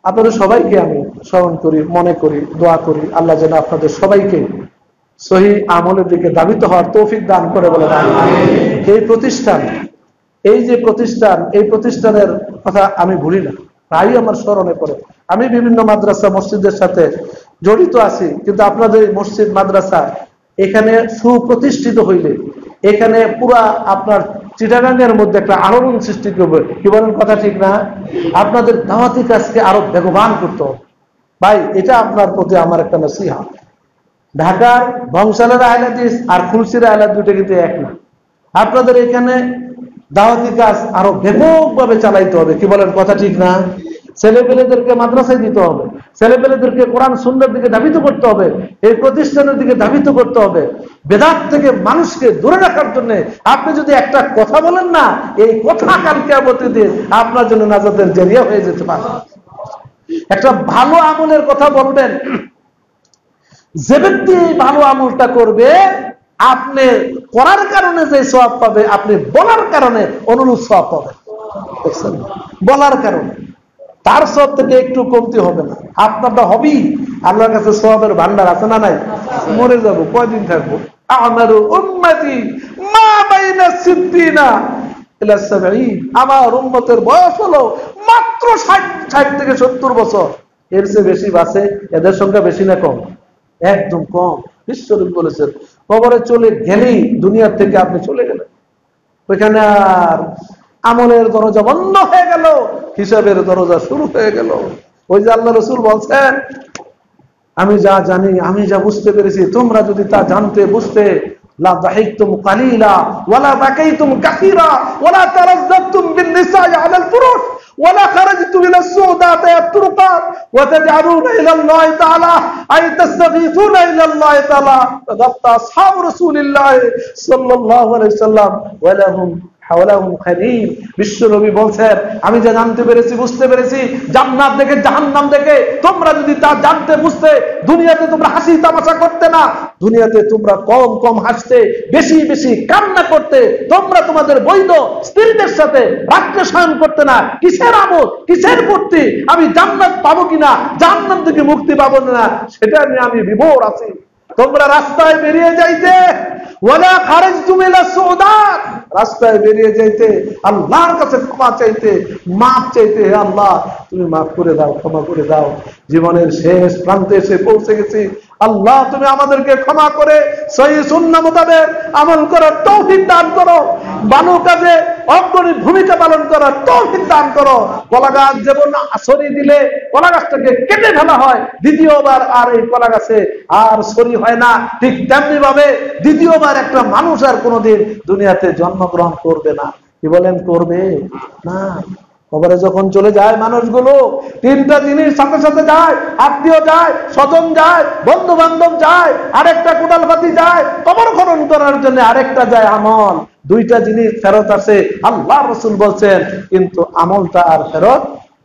আপনাদের সবাইকে আমি স্মরণ করি, মনে করি, দোয়া করি আল্লাহ যেন আপনাদের সবাইকে সহি আমলের দিকে ধাবিত হওয়ার তৌফিক দান করে বলে। এই প্রতিষ্ঠান, এই যে প্রতিষ্ঠান, এই প্রতিষ্ঠানের কথা আমি ভুলি না, প্রায়ই আমার স্মরণে পড়ে। আমি বিভিন্ন মাদ্রাসা মসজিদের সাথে জড়িত আছি, কিন্তু আপনাদের মসজিদ মাদ্রাসা এখানে সুপ্রতিষ্ঠিত হইলে এখানে পুরা আপনার চিটাগাঙ্গের মধ্যে একটা আলোড়ন সৃষ্টি করবে। কি বলেন, কথা ঠিক না? আপনাদের দাওয়াতি কাজকে আরো বেগবান করতে হবে ভাই, এটা আপনার প্রতি আমার একটা নসিহত। ঢাকার বংশালের আহলে হাদিস আর খুলশির আহলে হাদিস দুটো কিন্তু এক না। আপনাদের এখানে দাওয়াতি কাজ আরো ব্যাপকভাবে চালাইতে হবে। কি বলেন, কথা ঠিক না? ছেলেপেলেদেরকে মাদ্রাসায় দিতে হবে, ছেলেপেলেদেরকে কোরআন সুন্নাহর দিকে ধাবিত করতে হবে, এই প্রতিষ্ঠানের দিকে ধাবিত করতে হবে। বেদাত থেকে মানুষকে দূরে রাখার জন্য আপনি যদি একটা কথা বলেন না, এই কথা কাল কিয়ামতের দিন আপনার জন্য নাজাতের জরিয়া হয়ে যেতে পারে। একটা ভালো আমলের কথা বলবেন, যে ব্যক্তি এই ভালো আমলটা করবে আপনি করার কারণে যে সওয়াব পাবে, আপনি বলার কারণে অনুরূপ সওয়াব পাবেন। বলার কারণে তার সওয়াব থেকে একটু কমতি হবে না, আপনারটা হবেই। আল্লাহর কাছে সওয়াবের ভান্ডার আছে না নাই? মরে যাব, কয়দিন থাকবো? আমারু উম্মতি মা বাইনা সিদ্দিনা ইলা 70, আমার উম্মতের বয়স হলো মাত্র 60 থেকে 70 বছর। এর চেয়ে বেশি বাঁচে? এদের সংখ্যা বেশি না কম? একদম কম। বিশ্বনবী বলেছেন, কবরে চলে গেলেই দুনিয়ার থেকে আপনি চলে গেলেন, ওইখানে আর আমলের দরজা বন্ধ হয়ে গেল, হিসাবের দরজা শুরু হয়ে গেল। ওই যে আল্লাহ রাসূল বলছেন, আমি যা জানি, আমি যা বুঝতে পেরেছি, তোমরা যদি তা জানতে বুঝতে, লা দাহিকতুম কালিলা ওয়ালা বাকাইতুম কাসীরা ওয়ালা তারাজ্জাতুম বিন নিসাই আলাল ফুরুশ ওয়ালা খারাজতুম ইলা সুদাত আত-তুরকাত ওয়া তাজআলুনা ইলা আল্লাহি তাআলা আই তাস্তাগীথুনা ইলা আল্লাহি তাআলা ফাদাত্তা আসহাবু রাসূলিল্লাহ সাল্লাল্লাহু আলাইহি ওয়াসাল্লাম ওয়া লাহুম হাওলাহুম খারীম। বিশ্বনবী বলছেন, আমি যা জানতে পেরেছি, বুঝতে পেরেছি, জান্নাত দেখে জাহান্নাম দেখে তোমরা যদি তা জানতে বুঝতে, দুনিয়াতে তোমরা হাসি তামাশা করতে না, দুনিয়াতে তোমরা কম কম হাসতে, বেশি বেশি কান্না করতে, তোমরা তোমাদের বৈধ স্ত্রীদের সাথে রাত্রে শয়ন করতে না, কিসের আমল, কিসের ফুর্তি, আমি জান্নাত পাবো কিনা, জাহান্নাম থেকে মুক্তি পাবো না, সেটা নিয়ে আমি বিভোর আছি। তোমরা রাস্তায় বেরিয়ে যাইতে, ওয়ালা খারাজতুম ইলা সুদাত, রাস্তায় বেরিয়ে যাইতে, আল্লাহর কাছে ক্ষমা চাইতে, মাফ চাইতে, হে আল্লাহ তুমি মাফ করে দাও, ক্ষমা করে দাও, জীবনের শেষ প্রান্তে এসে পৌঁছে গেছি, আল্লাহ তুমি আমাদেরকে ক্ষমা করে সহি সুন্নাহ মোতাবেক আমল করার তৌফিক দান করো, ভালো কাজে অগ্রণী ভূমিকা পালন করার তৌফিক দান করো। কলা গাছ যেমন ছড়ি দিলে কলা গাছটাকে কেটে ফেলা হয়, দ্বিতীয়বার আর এই কলা গাছে আর ছড়ি হয় না, ঠিক তেমনি ভাবে দ্বিতীয়বার একটা মানুষ আর কোনোদিন দুনিয়াতে জন্মগ্রহণ করবে না। কি বলেন, করবে না? কবরে যখন চলে যায় মানুষগুলো, তিনটা জিনিস সাথে সাথে যায়, আত্মীয় যায়, স্বজন যায়, বন্ধু বান্ধব যায়, আরেকটা কোদালপাতি যায়, কবর খনন করার জন্য আরেকটা যায় আমল। দুইটা জিনিস ফেরত আসে, আল্লাহ রাসূল বলছেন, কিন্তু আমলটা আর ফেরত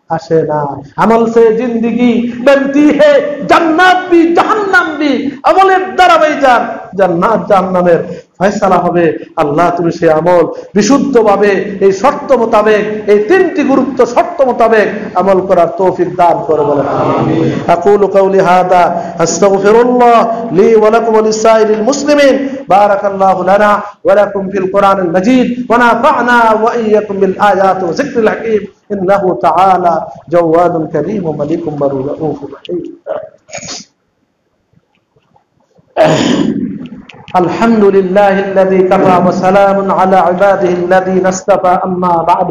আসে না। আমল সে জিন্দেগি बनती है, জান্নাত भी জাহান্নাম भी, আমলের দ্বারা ভাইজান জান্নাত জাহান্নামের ফয়সালা হবে। আল্লাহ তুমি সেই আমল বিশুদ্ধভাবে এই শর্ত মোতাবেক, এই তিনটি গুরুত্ব শর্ত মোতাবেক আমল করার তৌফিক দান করে বলেন আমিন। আকুলু কাউলি হাদা আস্তাগফিরুল্লাহ লি ওয়া লাকুম ওয়া লিসাইরিল মুসলিমিন। বারাকাল্লাহু লানা ওয়া লাকুম ফিল কুরআনিল মাজিদ ওয়া নাফা'না ওয়া ইয়্যাকুম বিল আয়াতি ওয়া যিকরিল হাকীম। ইন্নাহু তাআলা জাওয়াদুন কারীমুন মালিকুম রাউফুর রহিম। الحمد لله الذي كفى وسلام على عباده الذين اصطفى. أما بعد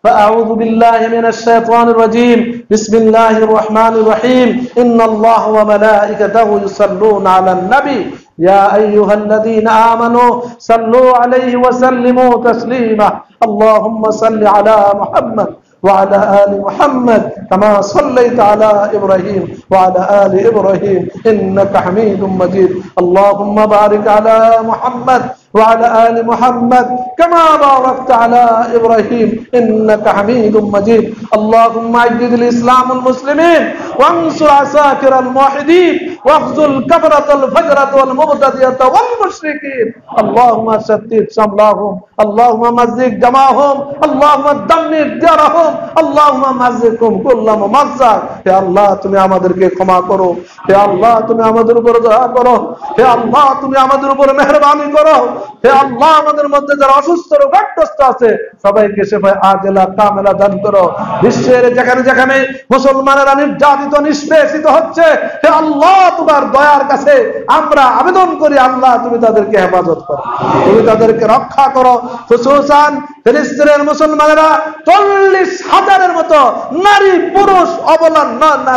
فأعوذ بالله من الشيطان الرجيم. بسم الله الرحمن الرحيم. إن الله وملائكته يصلون على النبي يا أيها الذين آمنوا صلوا عليه وسلموا تسليما. اللهم صل على محمد وعلى آل محمد كما صليت على إبراهيم وعلى آل إبراهيم إنك حميد مجيد. اللهم بارك على محمد وعلى آل محمد كما باركت على إبراهيم إنك حميد مجيد. اللهم أعز الإسلام والمسلمين وانصر عساكر الموحدين واخذل كفرة الفجرة والمبتدئة والمشركين. اللهم شتت شملهم আল্লাহুম্মা মাযিক জামাহুম, আল্লাহুম্মা দাম্মির দিয়ারহুম, আল্লাহুম্মা মাযিকুম কুল্লা মুমাজ্জাক। হে আল্লাহ তুমি আমাদেরকে ক্ষমা করো, হে আল্লাহ তুমি আমাদের উপর দয়া করো, হে আল্লাহ তুমি আমাদের উপর মেহেরবানি করো, হে আল্লাহ আমাদের মধ্যে যারা অসুস্থ রোগগ্রস্ত আছে সবাইকে শিফায়ে আজেলা কামেলা দান করো। বিশ্বের যেখানে যেখানে মুসলমানেরা নির্যাতিত নিষ্পেষিত হচ্ছে, হে আল্লাহ তোমার দয়ার কাছে আমরা আবেদন করি, আল্লাহ তুমি তাদেরকে হেফাজত করো, তুমি তাদেরকে রক্ষা করো। খুসুসান ফিলিস্তিনের মুসলমানেরা 40,000-এর মতো নারী পুরুষ অবলা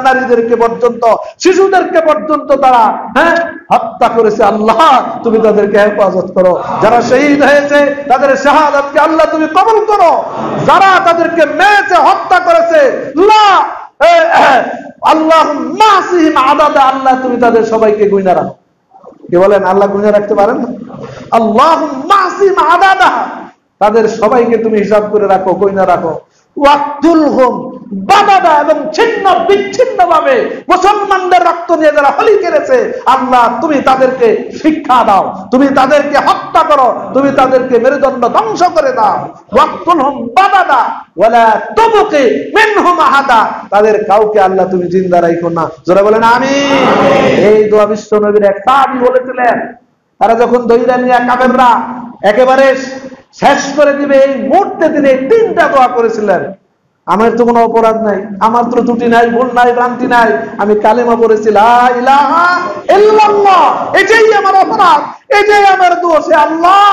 নারীদেরকে পর্যন্ত, শিশুদেরকে পর্যন্ত তারা হত্যা করেছে। আল্লাহ তুমি তাদেরকে হেফাজত করো। যারা শহীদ হয়েছে তাদের শাহাদাতকে আল্লাহ তুমি কবুল করো। যারা তাদেরকে মেরেছে, হত্যা করেছে, আল্লাহুম্মা আসিহিম আদাদা, আল্লাহ তুমি তাদের সবাইকে গুনাহ রাখো। কি বলেন, আল্লাহ গুনাহ রাখতে পারেন না? আল্লাহুম্মা আসিহিম আদাদা, তাদের সবাইকে তুমি হিসাব করে রাখো, গুনাহ রাখো। ওয়াকতুলহুম বাদাদা, এবং ছিন্ন বিচ্ছিন্ন ভাবে মুসলমানদের রক্ত নিয়ে যারা হলি খেলেছে, আল্লাহ তুমি তাদেরকে শিক্ষা দাও, তুমি তাদেরকে হত্যা করো, তুমি তাদেরকে মেরুদণ্ড ধ্বংস করে দাও। ওয়াকতুলহুম বাদাদা ওয়ালা তুবকি মিনহুম আহাদা, তাদের কাউকে আল্লাহ তুমি জিন্দা রাখো না। জোরে বলেন আমিন। এই দোয়া বিশ্ব নবীর এক সাহাবী বলেছিলেন, তারা যখন দইরা নিয়ে কাফেররা একেবারে শেষ করে দিবে, এই মুহূর্তে তিনি 3টা দোয়া করেছিলেন। আমার তো কোনো অপরাধ নাই, আমার তো ত্রুটি নাই, ভুল নাই, ভ্রান্তি নাই, আমি কালেমা পড়েছি লা ইলাহা ইল্লাল্লাহ, এটাই আমার অপরাধ, এটাই আমার দোষ। আল্লাহ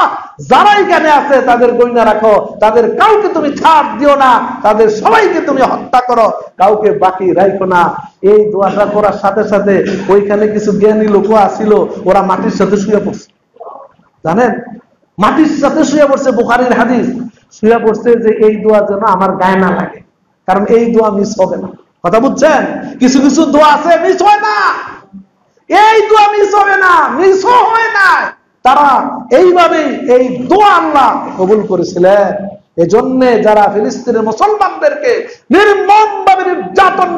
যারা এখানে আছে তাদের গুনাহ রাখো, তাদের কাউকে তুমি ছাড় দিও না, তাদের সবাইকে তুমি হত্যা করো, কাউকে বাকি রাখো না। এই দোয়াটা করার সাথে সাথে ওইখানে কিছু জ্ঞানী লোক আসিল, ওরা মাটির সাথে শুয়ে পড়ছে। জানেন, মাটির সাথে শুয়ে পড়ছে। বুখারীর হাদিস, শুয়ে পড়ছে যে এই দোয়া যেন আমার গায়ে না লাগে, কারণ এই দোয়া মিস হবে না। কথা বুঝছেন? কিছু কিছু দোয়া আছে মিস হয় না, এই দোয়া মিস হবে না, মিস হয় না। তারা এইভাবেই এই দোয়া আল্লাহ কবুল করেছিলেন। এজন্য যারা ফিলিস্তিনের মুসলমানদেরকে নির্মমভাবে নির্যাতন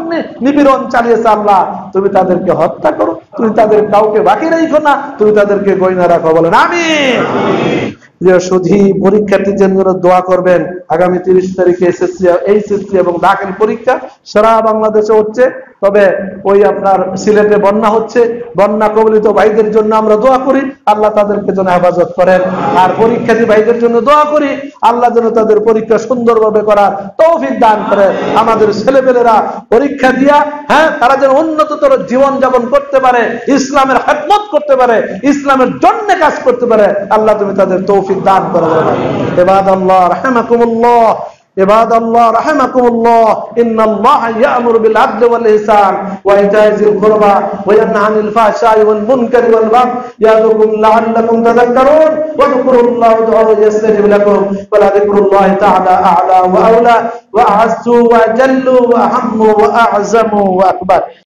নিপীড়ন চালিয়েছে, আল্লাহ তুমি তাদেরকে হত্যা করো, তুমি তাদের কাউকে বাকি রেখো না, তুমি তাদেরকে গয়না রাখো। বলেন আমিন। সুধী পরীক্ষার্থীদের জন্য দোয়া করবেন। আগামী 30 তারিখে এইচএসসি এবং দাখিল পরীক্ষা সারা বাংলাদেশে হচ্ছে, তবে ওই আপনার সিলেটে বন্যা হচ্ছে। বন্যা কবলিত ভাইদের জন্য আমরা দোয়া করি, আল্লাহ তাদেরকে যেন হেফাজত করেন। আর পরীক্ষার্থী ভাইদের জন্য দোয়া করি, আল্লাহ যেন তাদের পরীক্ষা সুন্দরভাবে করার তৌফিক দান করেন। আমাদের ছেলেপেলেরা পরীক্ষা দিয়া তারা যেন উন্নততর জীবন যাপন করতে পারে, ইসলামের খেদমত করতে পারে, ইসলামের জন্য কাজ করতে পারে, আল্লাহ তুমি তাদের তৌফিক দান করো। ইবাদাল্লাহ রাহিমাকুমুল্লাহ, ইবাদাল্লাহ রাহিমাকুমুল্লাহ, ইন্নাল্লাহা ইয়া'মুরু বিল আদলি ওয়াল ইহসান ওয়া ইতা'i যিল কুরবা ওয়া ইয়ানহা আনিল ফাহশা'i ওয়াল মুনকারি ওয়াল বাগই ইয়া'যুকুম লা'আল্লাকুম তাযাক্কারুন ওয়া যকুরুল্লাহ ওয়া ইয়াস্তাজিব লাকুম ওয়া লাযিকরুল্লাহি তাআলা আ'লা ওয়া আওলা ওয়া আ'azzu ওয়া জাল্লু ওয়া আহাম্মু ওয়া আ'zamu ওয়া আকবার।